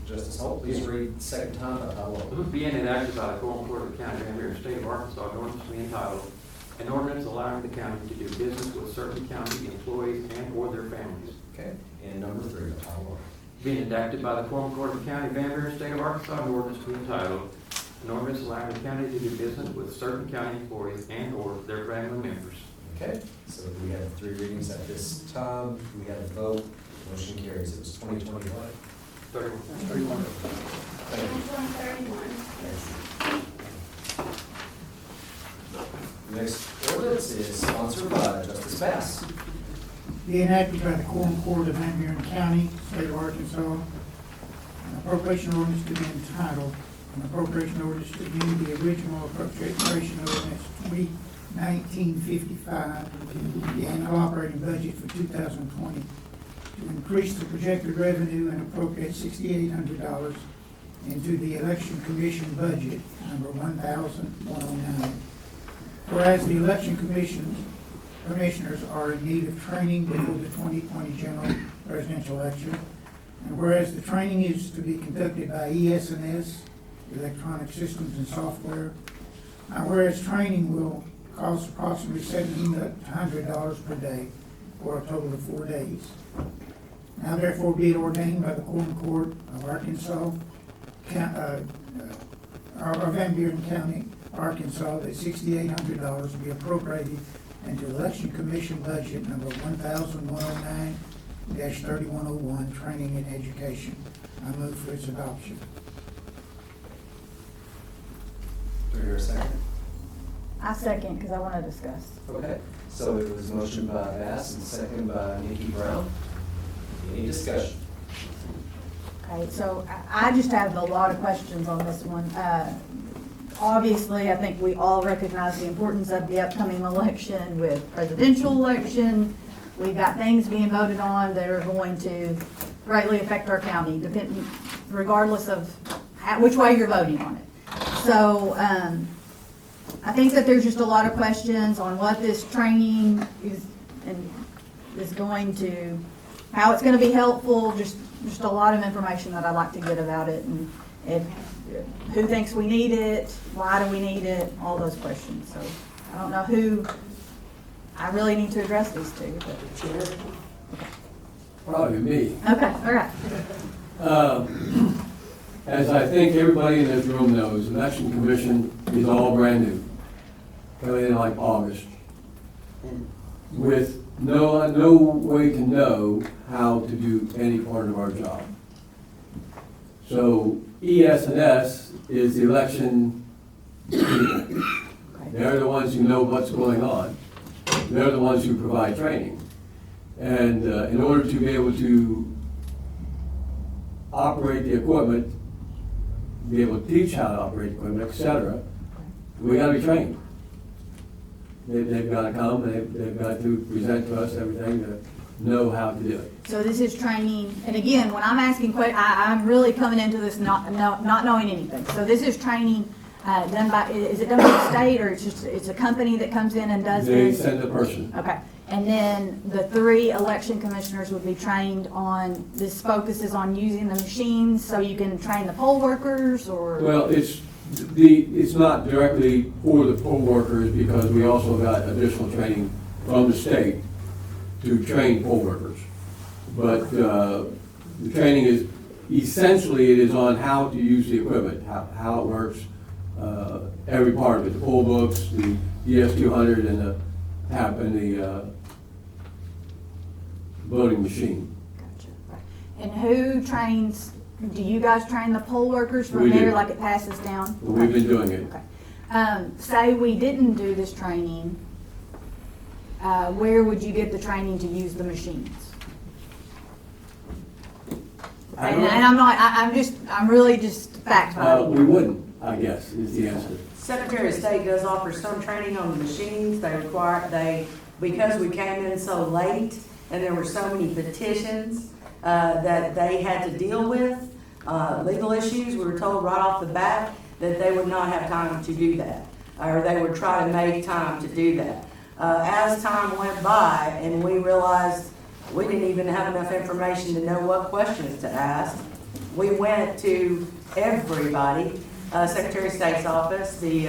Justice Holt, please read the second time by title only. Being enacted by the Quorum Court of the County of Van Buren, State of Arkansas, an ordinance to be entitled, an ordinance allowing the county to do business with certain county employees and/or their families. Okay, and number 3 by title only. Being enacted by the Quorum Court of the County of Van Buren, State of Arkansas, an ordinance to be entitled, an ordinance allowing the county to do business with certain county employees and/or their family members. Okay, so we have 3 readings at this time. We have a vote. Motion carries. It was 2021. 31. Thank you. 2020-31. Next ordinance is sponsored by Justice Bass. Be enacted by the Quorum Court of Van Buren County, State of Arkansas, an appropriation ordinance to be entitled, an appropriation ordinance to amend the original appropriation ordinance 1955, the annual operating budget for 2020, to increase the projected revenue and appropriate $6,800 into the Election Commission budget, number 1,109. Whereas the Election Commissioners are in need of training before the 2020 general presidential election, and whereas the training is to be conducted by ES&S, Electronic Systems and Software, and whereas training will cost approximately $1,700 per day for a total of 4 days. Now therefore be it ordained by the Quorum Court of Arkansas, Van Buren County, Arkansas, that $6,800 be appropriated into Election Commission budget number 1,109, 3101, training and education. I move for its adoption. Do we hear a second? I second, because I want to discuss. Okay, so it was motion by Bass and second by Nikki Brown. Any discussion? Okay, so I just have a lot of questions on this one. Obviously, I think we all recognize the importance of the upcoming election with presidential election. We've got things being voted on that are going to greatly affect our county, regardless of which way you're voting on it. So, I think that there's just a lot of questions on what this training is going to, how it's gonna be helpful, just a lot of information that I'd like to get about it, and who thinks we need it, why do we need it, all those questions. So I don't know who I really need to address these to, but. Probably me. Okay, all right. As I think everybody in this room knows, election commission is all brand new, coming in like August, with no way to know how to do any part of our job. So ES&S is the election people. They're the ones who know what's going on. They're the ones who provide training. And in order to be able to operate the equipment, be able to teach how to operate the equipment, et cetera, we gotta be trained. They've gotta come, they've got to present to us everything to know how to do it. So this is training, and again, when I'm asking questions, I'm really coming into this not knowing anything. So this is training done by, is it done by the state, or it's a company that comes in and does They this? send a person. Okay, and then the 3 election commissioners would be trained on, this focuses on using the machines, so you can train the poll workers, or? Well, it's not directly for the poll workers, because we also got additional training from the state to train poll workers. But the training is, essentially, it is on how to use the equipment, how it works, every part of it, the poll books, the ES200, and the tap and the voting machine. Gotcha. And who trains, do you guys train the poll workers from We do. there, like it passes down? We've been doing it. Okay. Say we didn't do this training, where would you get the training to use the machines? And I'm really just fact finding. We wouldn't, I guess, is the answer. Secretary of State does offer some training on the machines. Because we came in so late and there were so many petitions that they had to deal with, legal issues, we were told right off the bat that they would not have time to do that, or they would try to make time to do that. As time went by and we realized we didn't even have enough information to know what questions to ask, we went to everybody, Secretary of State's office, the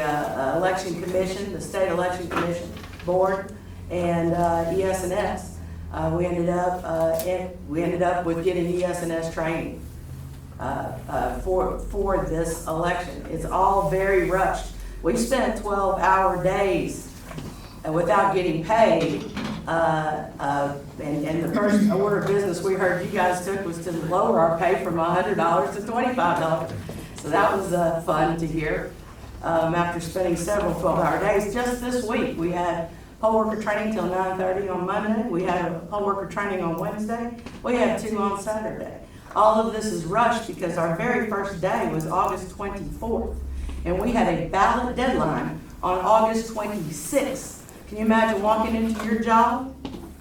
Election Commission, the State Election Commission Board, and ES&S. We ended up with getting ES&S training for this election. It's all very rushed. We spent 12-hour days without getting paid. And the first order of business we heard you guys took was to lower our pay from $100 to $25. So that was fun to hear. After spending several 12-hour days, just this week we had poll worker training till 9:30 on Monday. We had a poll worker training on Wednesday. We had 2 on Saturday. All of this is rushed because our very first day was August 24th, and we had a ballot deadline on August 26th. Can you imagine walking into your job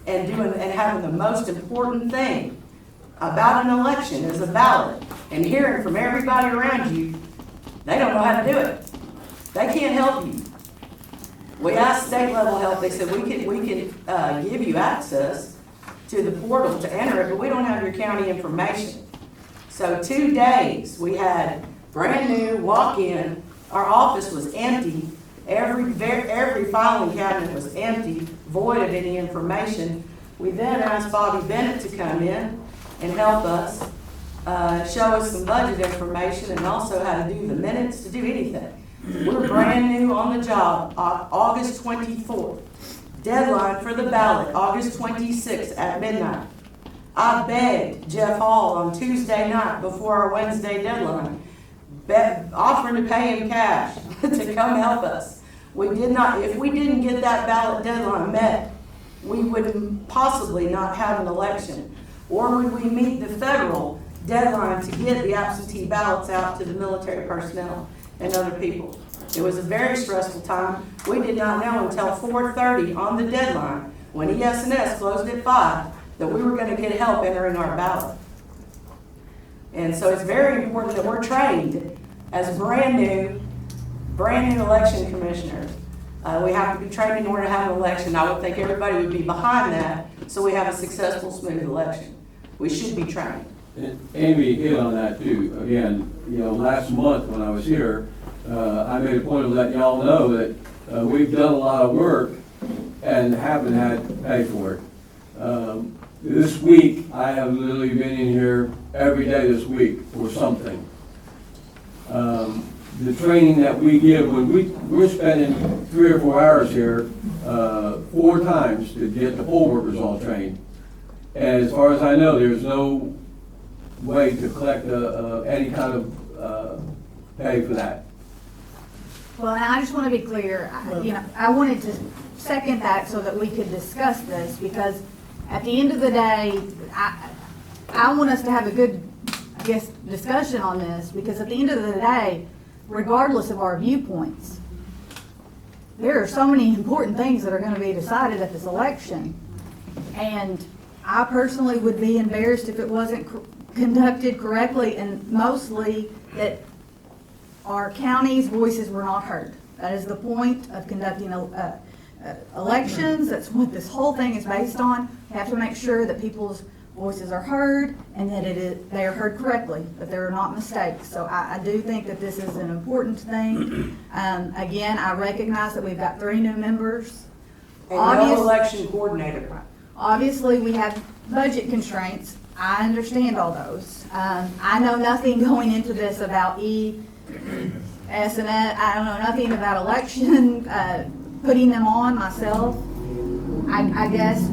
and having the most important thing about an election is a ballot, and hearing from everybody around you, they don't know how to do it. They can't help you. We asked state level help. They said we can give you access to the portal to enter it, but we don't have your county information. So 2 days we had brand new walk-in. Our office was empty. Every filing cabinet was empty, void of any information. We then asked Bobby Bennett to come in and help us, show us some budget information and also how to do the minutes, to do anything. We're brand new on the job, August 24th. Deadline for the ballot, August 26th at midnight. I begged Jeff Hall on Tuesday night before our Wednesday deadline, offering to pay him cash to come help us. We did not, if we didn't get that ballot deadline met, we would possibly not have an election. Or would we meet the federal deadline to get the absentee ballots out to the military personnel and other people. It was a very stressful time. We did not know until 4:30 on the deadline, when ES&S closed at 5, that we were gonna get help entering our ballot. And so it's very important that we're trained as brand new election commissioners. We have to be trained in order to have an election. I would think everybody would be behind that, so we have a successful, smooth election. We should be trained. And Amy hit on that too. Again, last month when I was here, I made a point of letting y'all know that we've done a lot of work and haven't had to pay for it. This week, I have literally been in here every day this week for something. The training that we give, when we're spending 3 or 4 hours here, 4 times to get the poll workers all trained. And as far as I know, there's no way to collect any kind of pay for that. Well, and I just want to be clear, I wanted to second that so that we could discuss this, because at the end of the day, I want us to have a good, discussion on this, because at the end of the day, regardless of our viewpoints, there are so many important things that are going to be decided at this election. And I personally would be embarrassed if it wasn't conducted correctly, and mostly that our county's voices were not heard. That is the point of conducting elections. That's what this whole thing is based on. We have to make sure that people's voices are heard and that they are heard correctly, that there are not mistakes. So I do think that this is an important thing. Again, I recognize that we've got 3 new members. And no election coordinator. Obviously, we have budget constraints. I understand all those. I know nothing going into this about ES&S. I don't know nothing about election, putting them on myself. I guess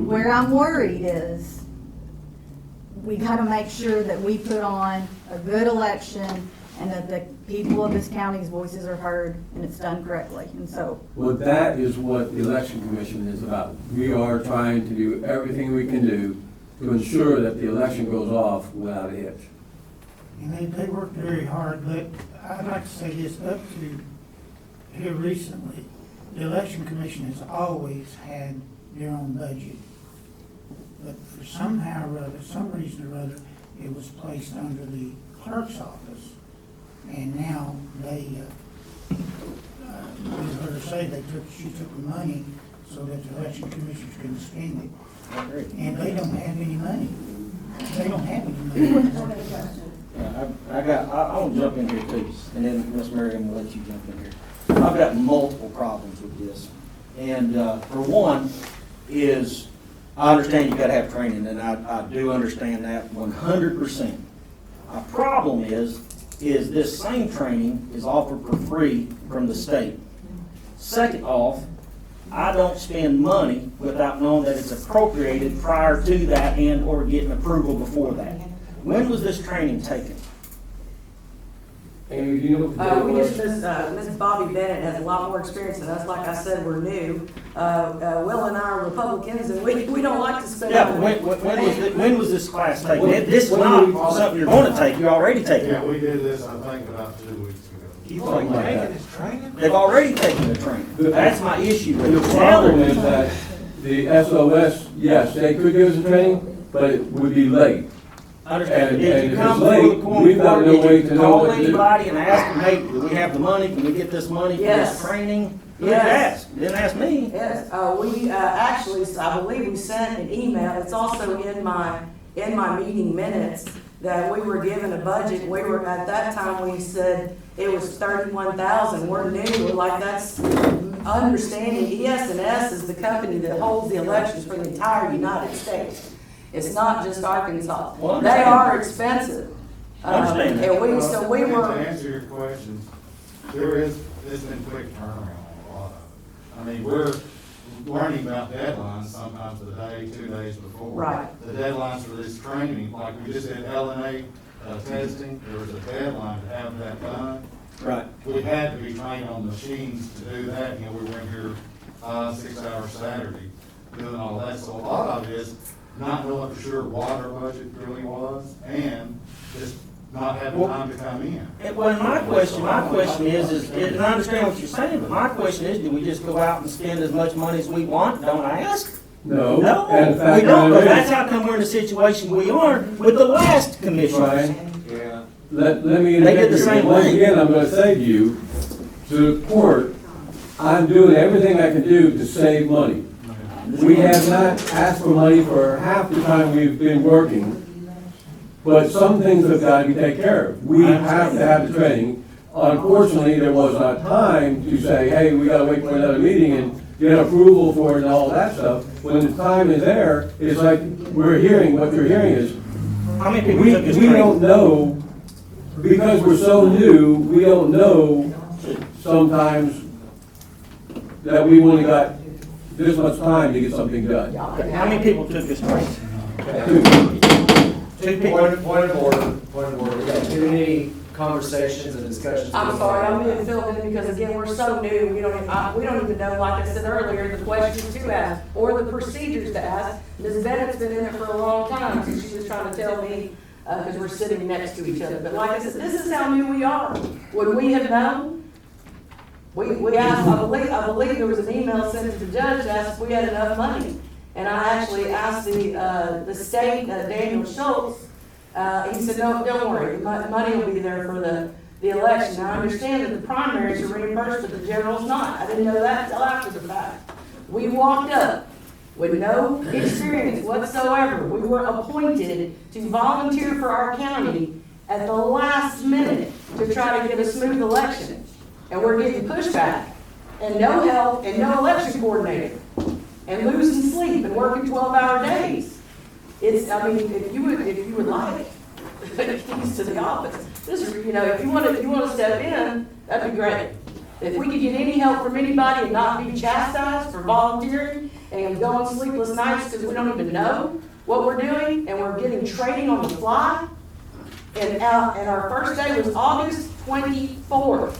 where I'm worried is we got to make sure that we put on a good election and that the people of this county's voices are heard and it's done correctly. And so, well, that is what the election commission is about. We are trying to do everything we can do to ensure that the election goes off without a hitch. And they worked very hard, but I'd like to say this, up to here recently, the election commission has always had their own budget. But for somehow or other, some reason or other, it was placed under the clerk's office. And now they, you heard her say she took the money so that the election commissioners couldn't spend it. And they don't have any money. They don't have any money. I want to jump in here too, and then Ms. Merriam will let you jump in here. I've got multiple problems with this. And for one is, I understand you got to have training, and I do understand that 100%. A problem is this same training is offered for free from the state. Second off, I don't spend money without knowing that it's appropriated prior to that and or getting approval before that. When was this training taken? Amy, do you know what the date was? Ms. Bobby Bennett has a lot more experience than us. Like I said, we're new. Will and I are Republicans, and we don't like to spend Yeah, money. when was this class taken? This is not something you're going to take, you're already taking Yeah, it. we did this, I think, about 2 weeks ago. Keep talking like that. training? They've already taken the training. That's my issue. The problem is that the SOS, yes, they could give us a training, but it would be late. Understand. And Did if you it's come before late, the quorum we've got board? no way Did to you know call what to do. anybody and ask them, hey, do we have the money? Can we get this money for Yes. this training? Who Yes. asked? Didn't ask me. Yes, we actually, I believe we sent an email. It's also in my meeting minutes that we were given a budget. We were, at that time, we said it was 31,000. We're new. We're like, that's understanding. ES&S is the company that holds the elections for the entire United States. It's not just Arkansas. Well, They are expensive. Understand that. And we To were, answer your questions, it's been quick turnaround on a lot of it. I mean, learning about deadlines sometimes a day, 2 days before. Right. The deadlines for this training, like we just did LNA testing, there was a deadline to have that done. Right. We had to be trained on machines to do that, you know, we were in here 5-6 hours Saturday doing all that. So a lot of it is not knowing for sure what our budget really was and just not having time to come in. Well, my question is, and I understand what you're saying, but my question is, do we just go out and spend as much money as we want, don't ask? No. No, And in we fact, don't, there but that's is. how come we're in the situation we are with the last commissioners. Brian, Yeah. let me They did the interject same here. Once thing. again, I'm gonna say to you, to the court, I'm doing everything I can do to save money. We have not asked for money for half the time we've been working, but some things have got to be taken care of. We have to have the training. Unfortunately, there was not time to say, hey, we gotta wait for another meeting and get approval for it and all that stuff. When the time is there, it's like we're hearing, what you're hearing is, How many people we took this don't training? know, because we're so new, we don't know sometimes that we only got this much time to get something done. How many people took this training? Two people. Point of order. We got too many conversations and discussions. I'm sorry, I'm being filled in because again, we're so new, we don't even know, like I said earlier, the questions to ask or the procedures to ask. Ms. Bennett's been in it for a long time, so she was trying to tell me, because we're sitting next to each other. But like I said, this is how new we are. Would we have known? We asked, I believe there was an email sent to the judge to ask if we had enough money. And I actually asked the state, Daniel Schultz, he said, no, don't worry, money will be there for the election. Now, I understand that the primaries are reimbursed, but the general's not. I didn't know that until after the fact. We walked up with no experience whatsoever. We were appointed to volunteer for our county at the last minute to try to get a smooth election. And we're getting pushback, and no help, and no election coordinator, and losing sleep and working 12-hour days. It's, I mean, if you would like keys to the office, this is, you know, if you want to step in, that'd be great. If we could get any help from anybody and not be chastised for volunteering and going sleepless nights because we don't even know what we're doing, and we're getting training on the fly. And our first day was August 24th.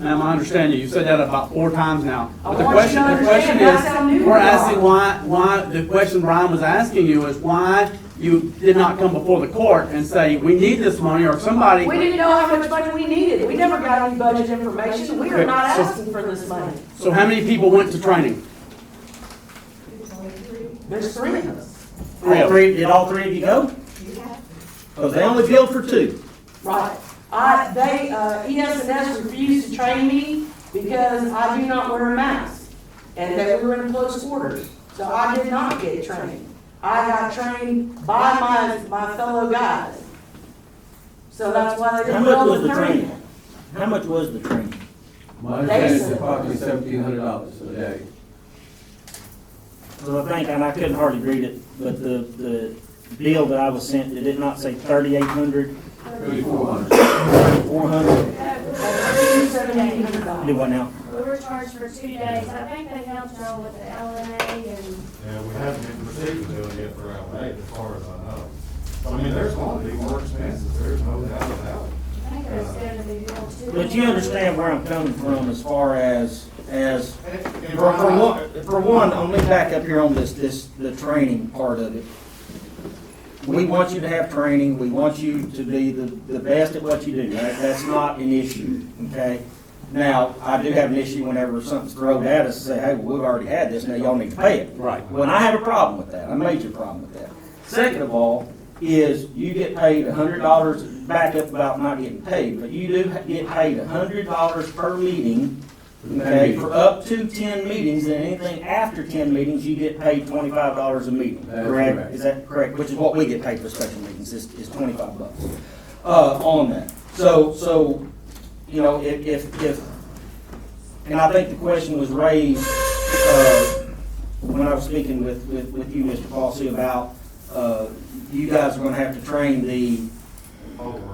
Ma'am, I understand you. You've said that about 4 times now. I But the want you to question understand that's how new is, we we're are. asking why, the question Brian was asking you is why you did not come before the court and say, we need this money, or somebody. We didn't know how much money we needed. We never got any budget information. We are not asking for this money. So how many people went to training? There's 3 of us. Did all three of you go? Because they only billed for 2. Right. ES&S refused to train me because I do not wear a mask and that we were in close quarters. So I did not get trained. I got trained by my fellow guys. So that's why they How didn't much was build the the training? training. How much was the training? My understanding is approximately $1,700 a day. So I think, and I couldn't hardly read it, but the bill that I was sent, did it not say 3,800, 3,400. 400? $7,800. Do what now? We were charged for 2 days. I think they helped y'all with the LNA and, Yeah, we haven't been proceeding to it yet for LA, as far as I know. So, I mean, there's going to be more expenses, there's no doubt about it. I think there's gonna be more too. But you understand where I'm coming from as far as, And for one, let me back up here on the training part of it. We want you to have training, we want you to be the best at what you do, that's not an issue, okay? Now, I do have an issue whenever something's thrown at us, and say, hey, well, we've already had this, now y'all need to pay it. Right. Well, and I have a problem with that, a major problem with that. Second of all, is you get paid $100, back up about not getting paid, but you do get paid $100 per meeting, okay, for up to 10 meetings, and anything after 10 meetings, you get paid $25 a meeting, That is correct? correct. Is that correct? Which is what we get paid for special meetings, is $25 on that. So, you know, if, and I think the question was raised, when I was speaking with you, Mr. Fossey, about, you guys are gonna have to train the,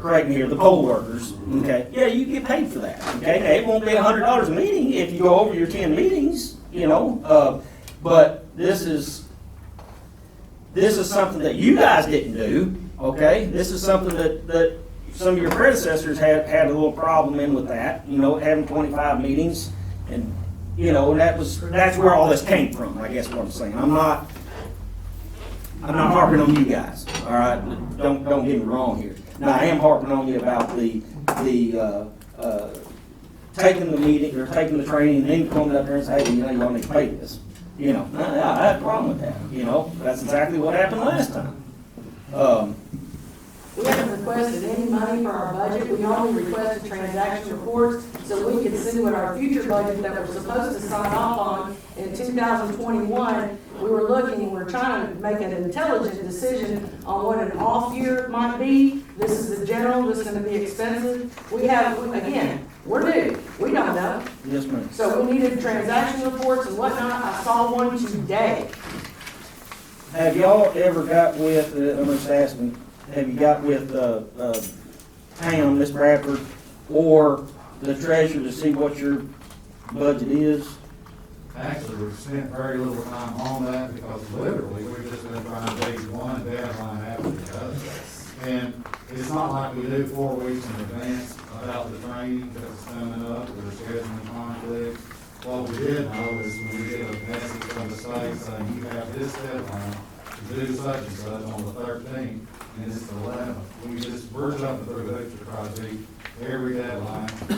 correct me here, the poll workers, okay? Yeah, you get paid for that, okay? Now, it won't be $100 a meeting if you go over your 10 meetings, you know? But this is something that you guys didn't do, okay? This is something that some of your predecessors had a little problem in with that, having 25 meetings. And, and that's where all this came from, I guess what I'm saying. I'm not harping on you guys, all right? Don't get me wrong here. Now, I am harping on you about the taking the meeting, or taking the training, and then coming up there and saying, hey, you all need to pay this. I had a problem with that, that's exactly what happened last time. We haven't requested any money for our budget, we only requested transaction reports, so we can see what our future budget that we're supposed to sign off on in 2021, we were trying to make an intelligent decision on what an off year might be. This is the general, this is gonna be expensive. We're new, we don't know. Yes, ma'am. So we needed transaction reports and whatnot, I saw one today. Have y'all ever got with, I'm just asking, have you got with Pam, Miss Bradford, or the treasurer to see what your budget is? Actually, we've spent very little time on that because literally we've just been trying to beat one deadline after the other. And it's not like we do 4 weeks in advance about the training that's coming up, or the scheduling conflicts. What we did know is when we get a message from the state saying you have this deadline to do such and such on the 13th, and it's the 11th. We're jumping through hoops to try to beat every deadline. I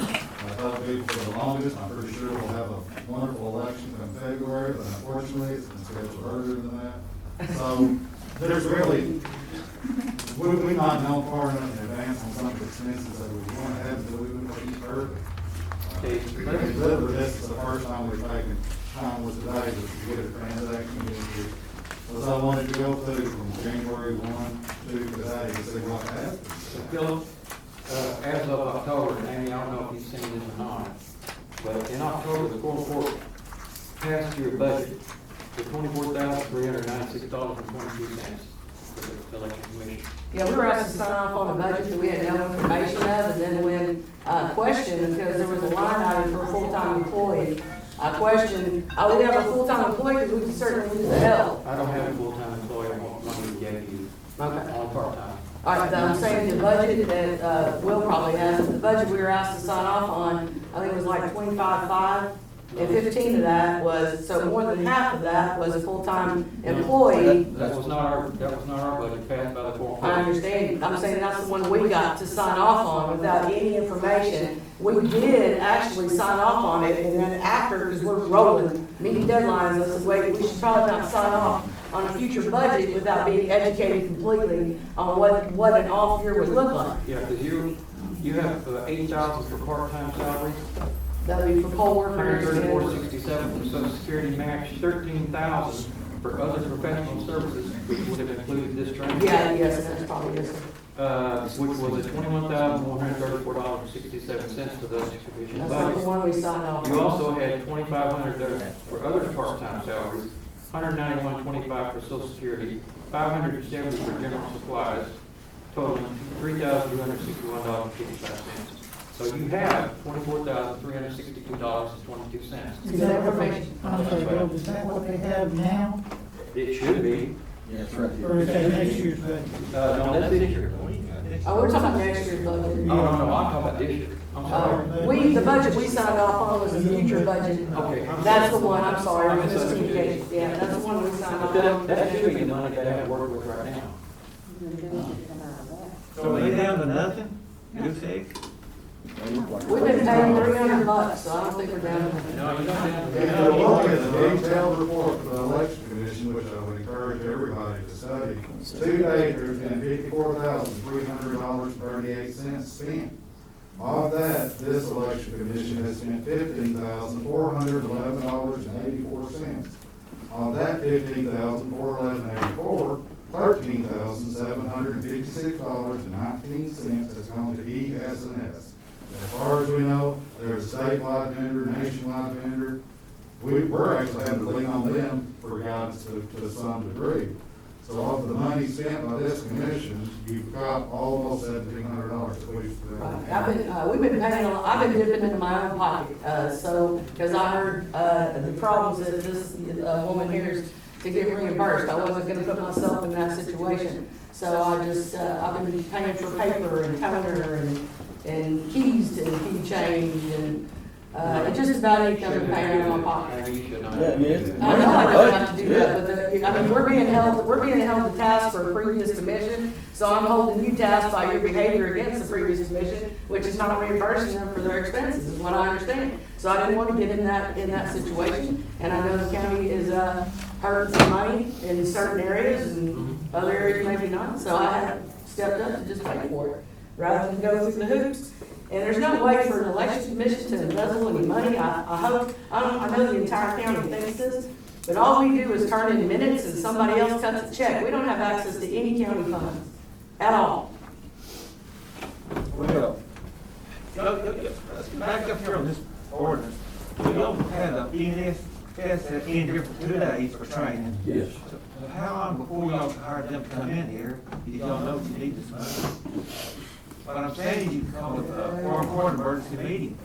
told people for the longest, I'm pretty sure we'll have a wonderful election come February, but unfortunately, it's been scheduled earlier than that. So, there's really, we've not known far enough in advance on some of the expenses that we want to have, so we would keep early. Literally, this is the first time we've taken time with today to get a transaction issue. Because I wanted to go through from January 1 to today to see what happened. So Philip, as of October, and Amy, I don't know if you've seen this or not, but in October, the Quorum Court passed your budget for $24,396.22 for the election commission. Yeah, we were asked to sign off on a budget that we had no information of, and then when questioned, because there was a line item for a full-time employee, I questioned, I would have a full-time employee because we could certainly use the help. I don't have a full-time employee, I want money to get you, Okay. on part-time. All right, I'm saying the budget that Will probably has, the budget we were asked to sign off on, I think it was like 25.5, and 15 of that was, so more than half of that was a full-time employee. That was not our budget passed by the Quorum Court. I understand, I'm saying that's the one we got to sign off on without any information. We did actually sign off on it, and then after, because we're rolling, meeting deadlines, I said, wait, we should probably not sign off on a future budget without being educated completely on what an off year would look like. Yeah, because you have 8,000 for part-time salaries, That would be for poll workers. 134.67 for social security match, 13,000 for other professional services, which would have included this training. Yeah, yes, that's probably yes. Which was at $21,134.67 to those distribution That's not the budgets. one we signed off on. You also had $2,500 for other part-time salaries, $191.25 for social security, $570 for general supplies, totaling $3,261.55. So you have $24,362.22. Is that information? Okay, well, is that what they have now? It should be. Yes, right Or is that next year's budget? No, that's this year. Oh, we're talking about next year's budget. No, I'm talking about this year. I'm sorry. The budget we signed off on was a future budget. Okay. That's the one, I'm sorry, miscommunication. Yeah, that's the one we signed off on. That should be the money that I have to work with right now. So they down to nothing? You think? We've been paying $300, so I don't think we're down. No, you don't have If you look at the detailed report for the election commission, which I would encourage everybody to study, to date, there's been $54,300.38 spent. Of that, this election commission has spent $15,411.84. Of that $15,411.84, $13,756.19 has gone to ES&S. As far as we know, there's a statewide vendor, nationwide vendor. We're actually having to lean on them for guidance to some degree. So So of the money spent by this commission, you've got almost $1,700 that we've. We've been paying, I've been dipping into my own pocket, because I heard, the problems that this, woman here is to get reimbursed. I wasn't gonna put myself in that situation. So I just, I've been paying for paper and toner and keys to key change and just about anything I've been paying out of my pocket. Yeah, I mean, it's. I know I don't have to do that, but I mean, we're being held to task for a previous commission, so I'm holding you task by your behavior against the previous commission, which is not reimbursing them for their expenses, is what I understand. So I didn't want to get in that situation, and I know the county is, hurting some money in certain areas and other areas maybe not, so I have stepped up to just pay for it, rather than go through the hoops. And there's no way for an election commission to embezzle any money. I know the entire county thinks this, but all we do is turn in minutes and somebody else cuts the check. We don't have access to any county funds at all. Well, let's back up here on this ordinance. We don't have a ENS test that's in here for 2 days for training. Yes. So how long before y'all hired them to come in here, did y'all know you need this money? What I'm saying is you can call it a Quorum emergency meeting.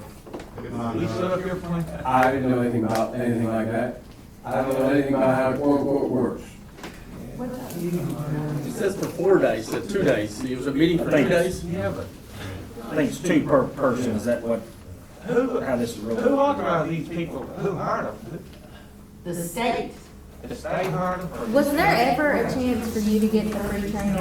We stood up here for I didn't know anything about anything like that. I don't know anything about how the quorum court works. It says for 4 days, so 2 days. It was a meeting for 2 days? Yeah, but I think it's 2 per person, is that what, how this is who rolled? authorized these people? Who hired them? The state. The state hired them? or- Was there ever a chance for you to get the free training?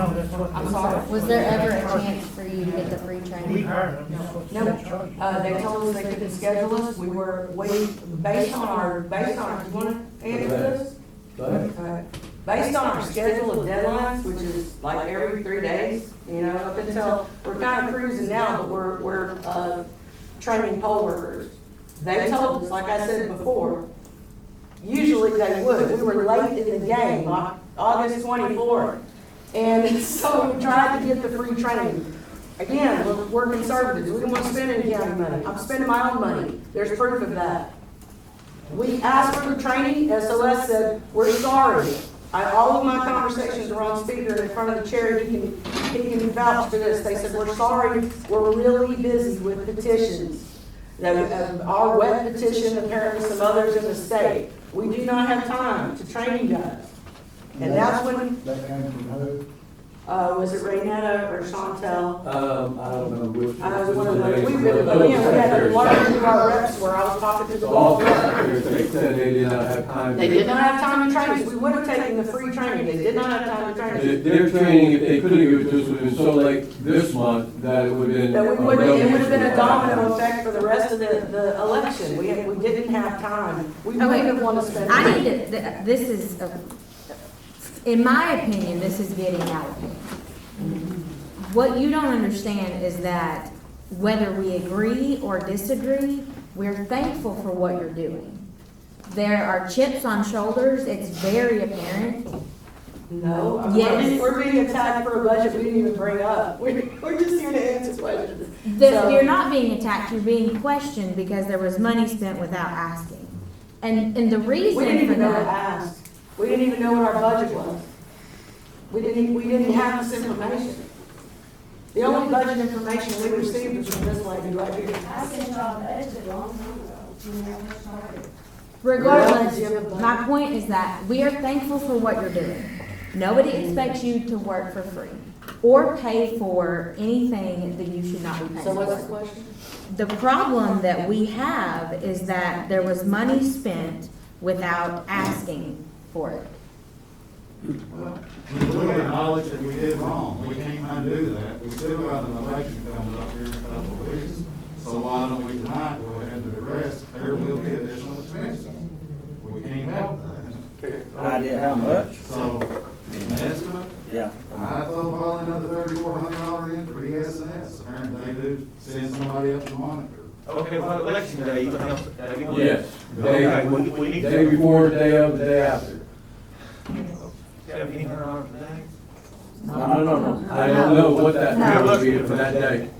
I'm sorry. Was there ever a chance for you to get the free We training? hired them. No, they told us they couldn't schedule us. We were waiting, based on our, you wanna add this? Based on our schedule of deadlines, which is like every 3 days, you know, up until, we're kind of cruising now, but we're training poll workers. They told us, like I said before, usually they would. We were late in the game, August 24th. And so we tried to get the free training. Again, we're conservatives. We don't want to spend any county money. I'm spending my own money. There's proof of that. We asked for the training. SOS said, we're sorry. All of my conversations are on speaker in front of the chair. He can vouch for this. They said, we're sorry. We're really busy with petitions. Our wet petition, apparently some others in the state. We do not have time to train you guys. And that's when, That came from who? was it Raynetta or Chantel? I don't know which. I was one of those, we've been, again, we had to learn who our reps were. I was talking to the All board. secretaries, they said they did not have time. They did not have time to train us. We would have taken the free training. They did not have time to train us. Their training, if they couldn't give it to us, would have been so late this month that it would have been. That it would have been a domino effect for the rest of the election. We didn't have time. We wouldn't have wanted to spend. I need to, this is, in my opinion, this is getting out of hand. What you don't understand is that whether we agree or disagree, we're thankful for what you're doing. There are chips on shoulders, it's very apparent. No. Yes. We're being attacked for a budget we didn't even bring up. We're just here to answer questions. You're not being attacked, you're being questioned because there was money spent without asking. And the reason We didn't for even know to that, ask. We didn't even know what our budget was. We didn't have this information. The only budget information we received was from this lady right here. I sent y'all the budget a long time ago, when we were started. regardless, my point is that we are thankful for what you're doing. Nobody expects you to work for free or pay for anything that you should not be paying So what's the for. question? The problem that we have is that there was money spent without asking for it. Well, we will acknowledge that we did wrong. We can't undo that. We still got an election coming up here in a couple of weeks. So why don't we tonight go ahead and address, there will be additional expenses. We can't help that. Idea how much? So, an estimate, Yeah. I thought probably another $3,400 in for ES&S. Apparently they do send somebody up to monitor. Okay, well, election day, you can help. Yes. Okay, we need Day to. before, day of, the day after. $1,700 a day? No. I don't know what that time would be for that day,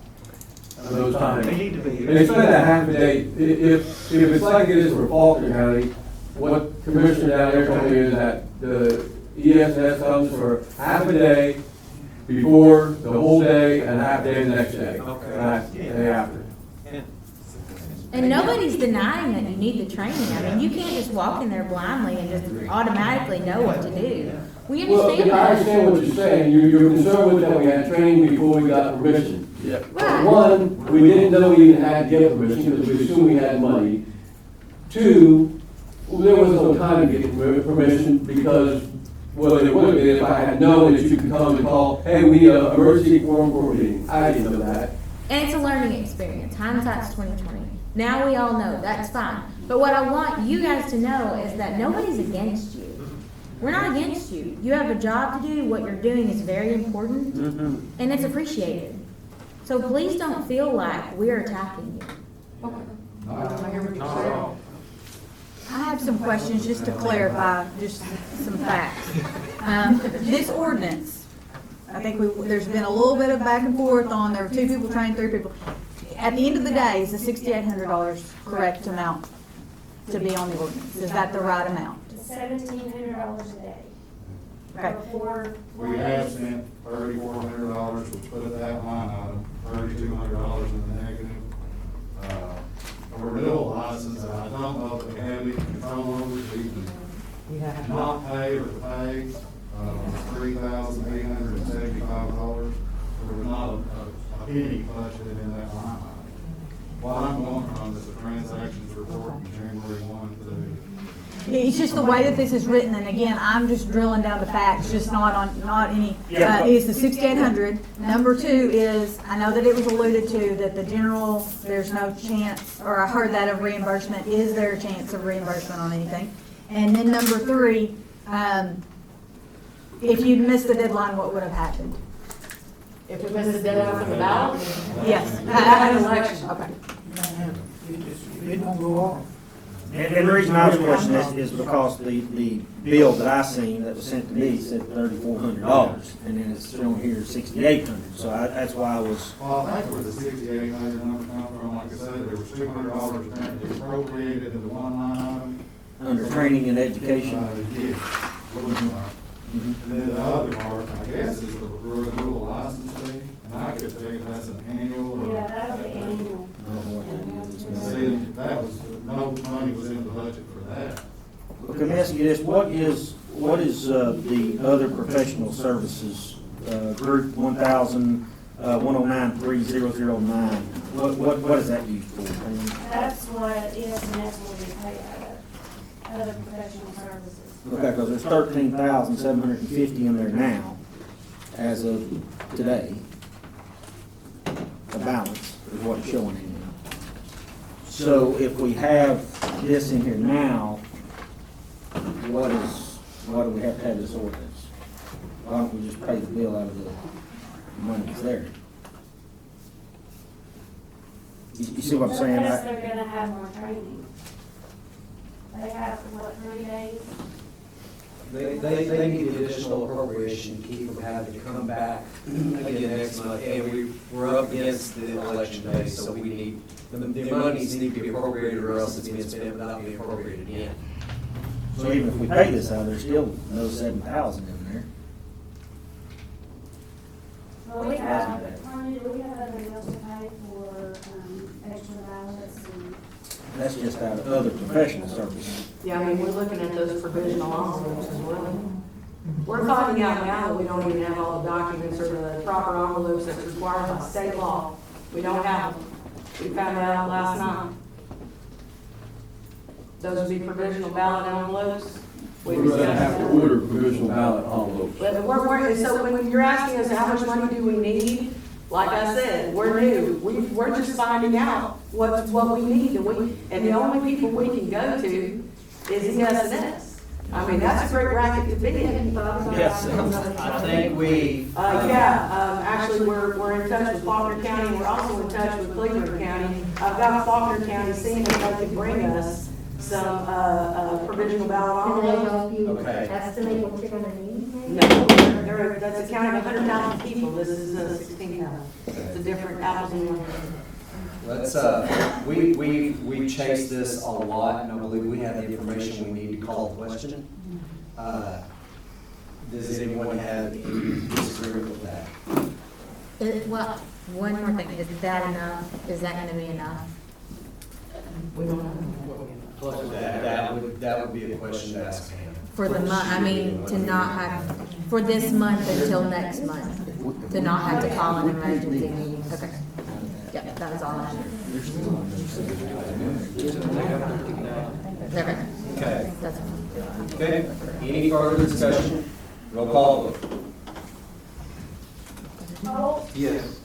for those times. They need to be. They spend a half a day, if it's like it is for Faulkner County, what Commissioner down there told me is that ESS comes for half a day before, the whole day, and half day the next day. Okay. And half day after. And nobody's denying that you need the training. I mean, you can't just walk in there blindly and just automatically know what to do. We Well, understand I that. understand what you're saying. You're concerned with that we had training before we got permission. Right. One, we didn't know we even had to get permission because we assumed we had money. Two, there was no time to get permission because, well, there would have been if I had known that you could come and call, hey, we need an emergency quorum board meeting. I didn't know that. And it's a learning experience. Hindsight's 20/20. Now we all know, that's fine. But what I want you guys to know is that nobody's against you. We're not against you. You have a job to do. What you're doing is very important, and it's appreciated. So please don't feel like we're attacking you. I have some questions just to clarify, just some facts. This ordinance, I think there's been a little bit of back and forth on, there were 2 people trained, 3 people. At the end of the day, is the $6,800 correct amount to be on the ordinance? Is that the right amount? $1,700 a day. Okay. For We have spent $3,400, which put at that line item, $3,200 in the negative. A renewal license that I don't know if we have any control over, so you can not pay or pay, $3,875. There was not a penny budgeted in that line item. What I'm going from is the transactions report from January 1 to It's just the way that this is written, and again, I'm just drilling down the facts, just not any, is the 6,800. Number 2 is, I know that it was alluded to that the general, there's no chance, or I heard that of reimbursement. Is there a chance of reimbursement on anything? And then number 3, if you'd missed the deadline, what would have happened? If we miss the deadline for the ballot? Yes. An election. Okay. It don't go off. And the reason I was questioning this is because the bill that I seen that was sent to me said $3,400, and then it's shown here $6,800, so that's why I was. Well, I think where the $6,800 number come from, like I said, there was $200 apparently appropriated into one line item. Under training and education. Yeah. And then the other part, I guess, is the renewal license fee, and I could think that's an annual or. Yeah, that'll be annual. See, that was, no money was in the budget for that. Well, can I ask you this, what is the other professional services, group 1,109,3009? What is that used for? That's what ESNS will be paid out of, other professional services. Okay, because there's 13,750 in there now, as of today. The balance is what it's showing in here. So if we have this in here now, why do we have to have this ordinance? Why don't we just pay the bill out of the money that's there? You see what I'm saying? Because they're gonna have more training. They have, what, 3 days? They need the additional appropriation to keep from having to come back again next month. And we're up against the election day, so we need, the monies need to be appropriated or else it's being spent without being appropriated again. So even if we pay this out, there's still no 7,000 in there. Well, we have other bills to pay for, extra ballots and. That's just out of other professional services. Yeah, I mean, we're looking at those provisional envelopes as well. We're finding out now that we don't even have all the documents or the proper envelopes that's required by state law. We don't have them. We found that out last night. Those would be provisional ballot envelopes. We're gonna have to order provisional ballot envelopes. But so when you're asking us how much money do we need, like I said, we're new. We're just finding out what we need, and the only people we can go to is ES&S. I mean, that's a great racket to be in. Yes, I think we. Actually, we're in touch with Faulkner County, we're also in touch with Cleveland County. I've got Faulkner County seeing if they can bring us some, provisional ballot envelopes. Okay. That's the name of what you're gonna need? No, that's a county of 100,000 people, this is 16,000. It's a different apples and oranges. Let's, we chased this a lot, and I believe we have the information we need to call the question. Does anyone have any disagreement with that? Well, one more thing, is that enough? Is that gonna be enough? We don't know. That would be a question to ask him. For the month, I mean, to not have, for this month until next month, to not have to call an emergency meeting, okay. Yep, that was all I had. Okay. Okay. That's fine. Okay, any further discussion? Roll call vote. Holt, Yes.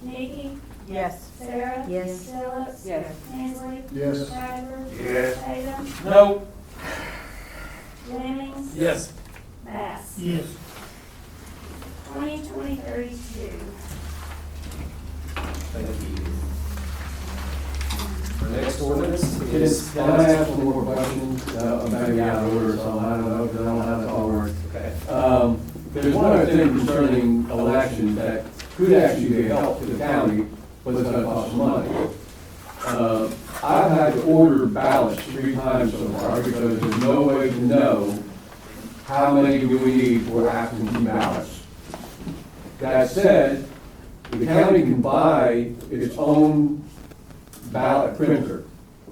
Nikki, Yes. Sarah. Yes. Phillips. Yes. Hensley. Yes. Bradford. Yes. Tatum. No. Lemmings. Yes. Bass. Yes. 2020-32. Thank you. Our next ordinance is. Can I ask one more question? Maybe out of order or something, I don't know, because I don't know how that all works. Okay. There's one other thing concerning elections that could actually be a help to the county, but it's gonna cost some money. I've had to order ballots 3 times so far, because there's no way to know how many do we need for absentee ballots. That said, the county can buy its own ballot printer.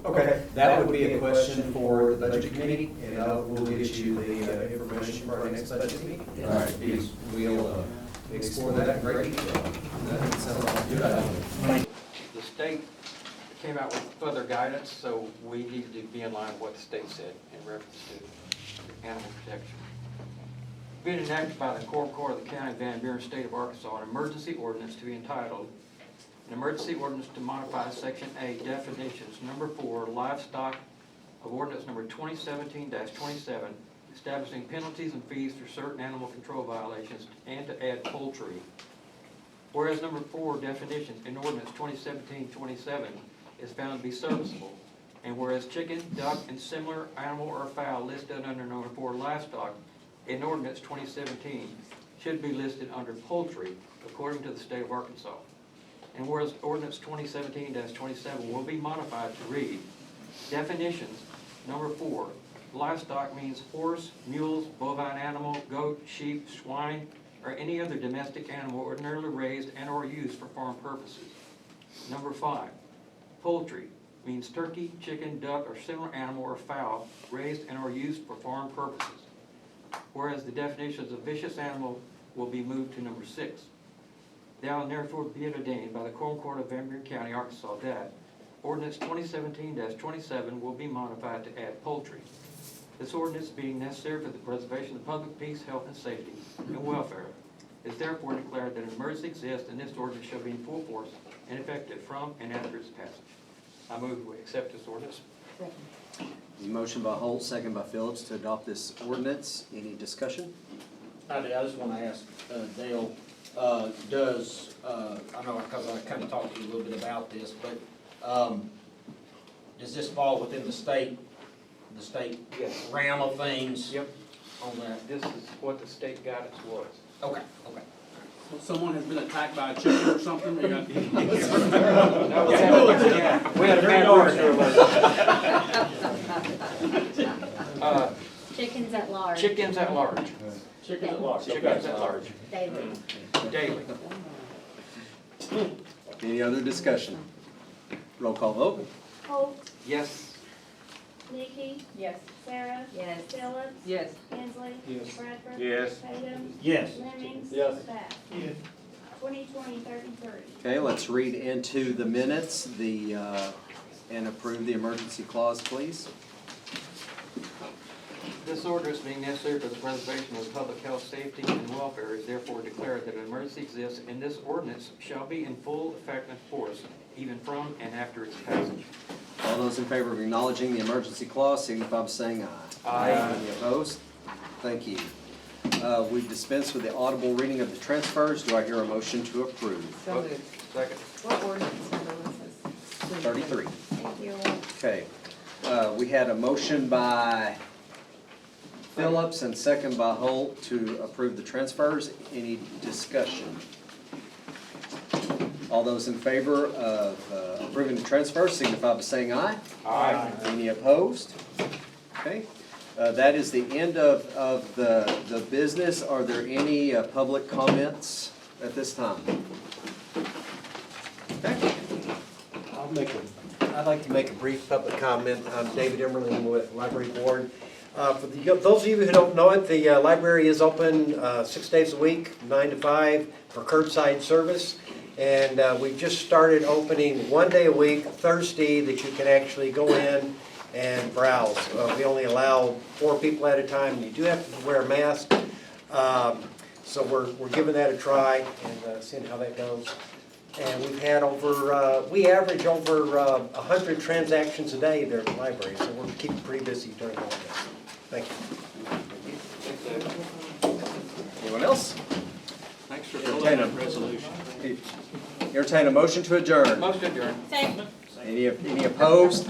Okay, that would be a question for the budget committee, and we'll get you the information for our next budget meeting. All right. We'll explore that in great detail. That sounds like a good idea. The state came out with further guidance, so we need to be in line with what the state said in reference to animal protection. Being enacted by the Quorum Court of the County of Van Buren, State of Arkansas, an emergency ordinance to be entitled, an emergency ordinance to modify Section A definitions, number 4, livestock of ordinance number 2017-27, establishing penalties and fees for certain animal control violations, and to add poultry. Whereas number 4 definitions in ordinance 2017-27 is found to be serviceable, and whereas chicken, duck, and similar animal or fowl listed under number 4 livestock in ordinance 2017 should be listed under poultry according to the state of Arkansas. And whereas ordinance 2017-27 will be modified to read, definitions, number 4, livestock means horse, mules, bovine animal, goat, sheep, swine, or any other domestic animal ordinarily raised and or used for farm purposes. Number 5, poultry means turkey, chicken, duck, or similar animal or fowl raised and or used for farm purposes. Whereas the definitions of vicious animal will be moved to number 6. Now and therefore be it ordained by the Quorum Court of Van Buren County, Arkansas, that ordinance 2017-27 will be modified to add poultry. This ordinance being necessary for the preservation of public peace, health, and safety, and welfare, is therefore declared that an emergency exists, and this ordinance shall be in full force and effective from and after its passage. I move we accept this ordinance. Motion by Holt, second by Phillips to adopt this ordinance. Any discussion? I just want to ask Dale, I know because I kind of talked to you a little bit about this, but does this fall within the state Yes. realm of things? Yep. On that? This is what the state guidance was. Okay. Someone has been attacked by a chicken or something? You got- No, we had a bad word. Chickens at large. Chickens at large. Chicken at large. Chickens at large. Daily. Daily. Any other discussion? Roll call vote. Holt, Yes. Nikki, Yes. Sarah. Yes. Phillips. Yes. Hensley. Yes. Bradford. Yes. Tatum. Yes. Lemmings. Yes. Bass. Yes. 2020-33. Okay, let's read into the minutes and approve the emergency clause, please. This ordinance being necessary for the preservation of public health, safety, and welfare is therefore declared that an emergency exists, and this ordinance shall be in full effect and force even from and after its passage. All those in favor of acknowledging the emergency clause signify by saying aye. Aye. Any opposed? Thank you. We've dispensed with the audible reading of the transfers. Do I hear a motion to approve? So moved. Second. What ordinance number was this? 33. Thank you. Okay. We had a motion by Phillips and second by Holt to approve the transfers. Any discussion? All those in favor of approving the transfers signify by saying aye. Aye. Any opposed? Okay. That is the end of the business. Are there any public comments at this time? Okay. I'd like to make a brief public comment. I'm David Emmerling with Library Board. For those of you who don't know it, the library is open 6 days a week, 9 to 5, for curbside service. And we've just started opening 1 day a week, Thursday, that you can actually go in and browse. We only allow 4 people at a time. You do have to wear a mask. So we're giving that a try and seeing how that goes. And we've had we average over 100 transactions a day there at the library, so we're keeping pretty busy during all this. Thank you. Anyone else? Thanks for Entertain that resolution. Entertain a motion to adjourn. Motion adjourned. Second. Any opposed?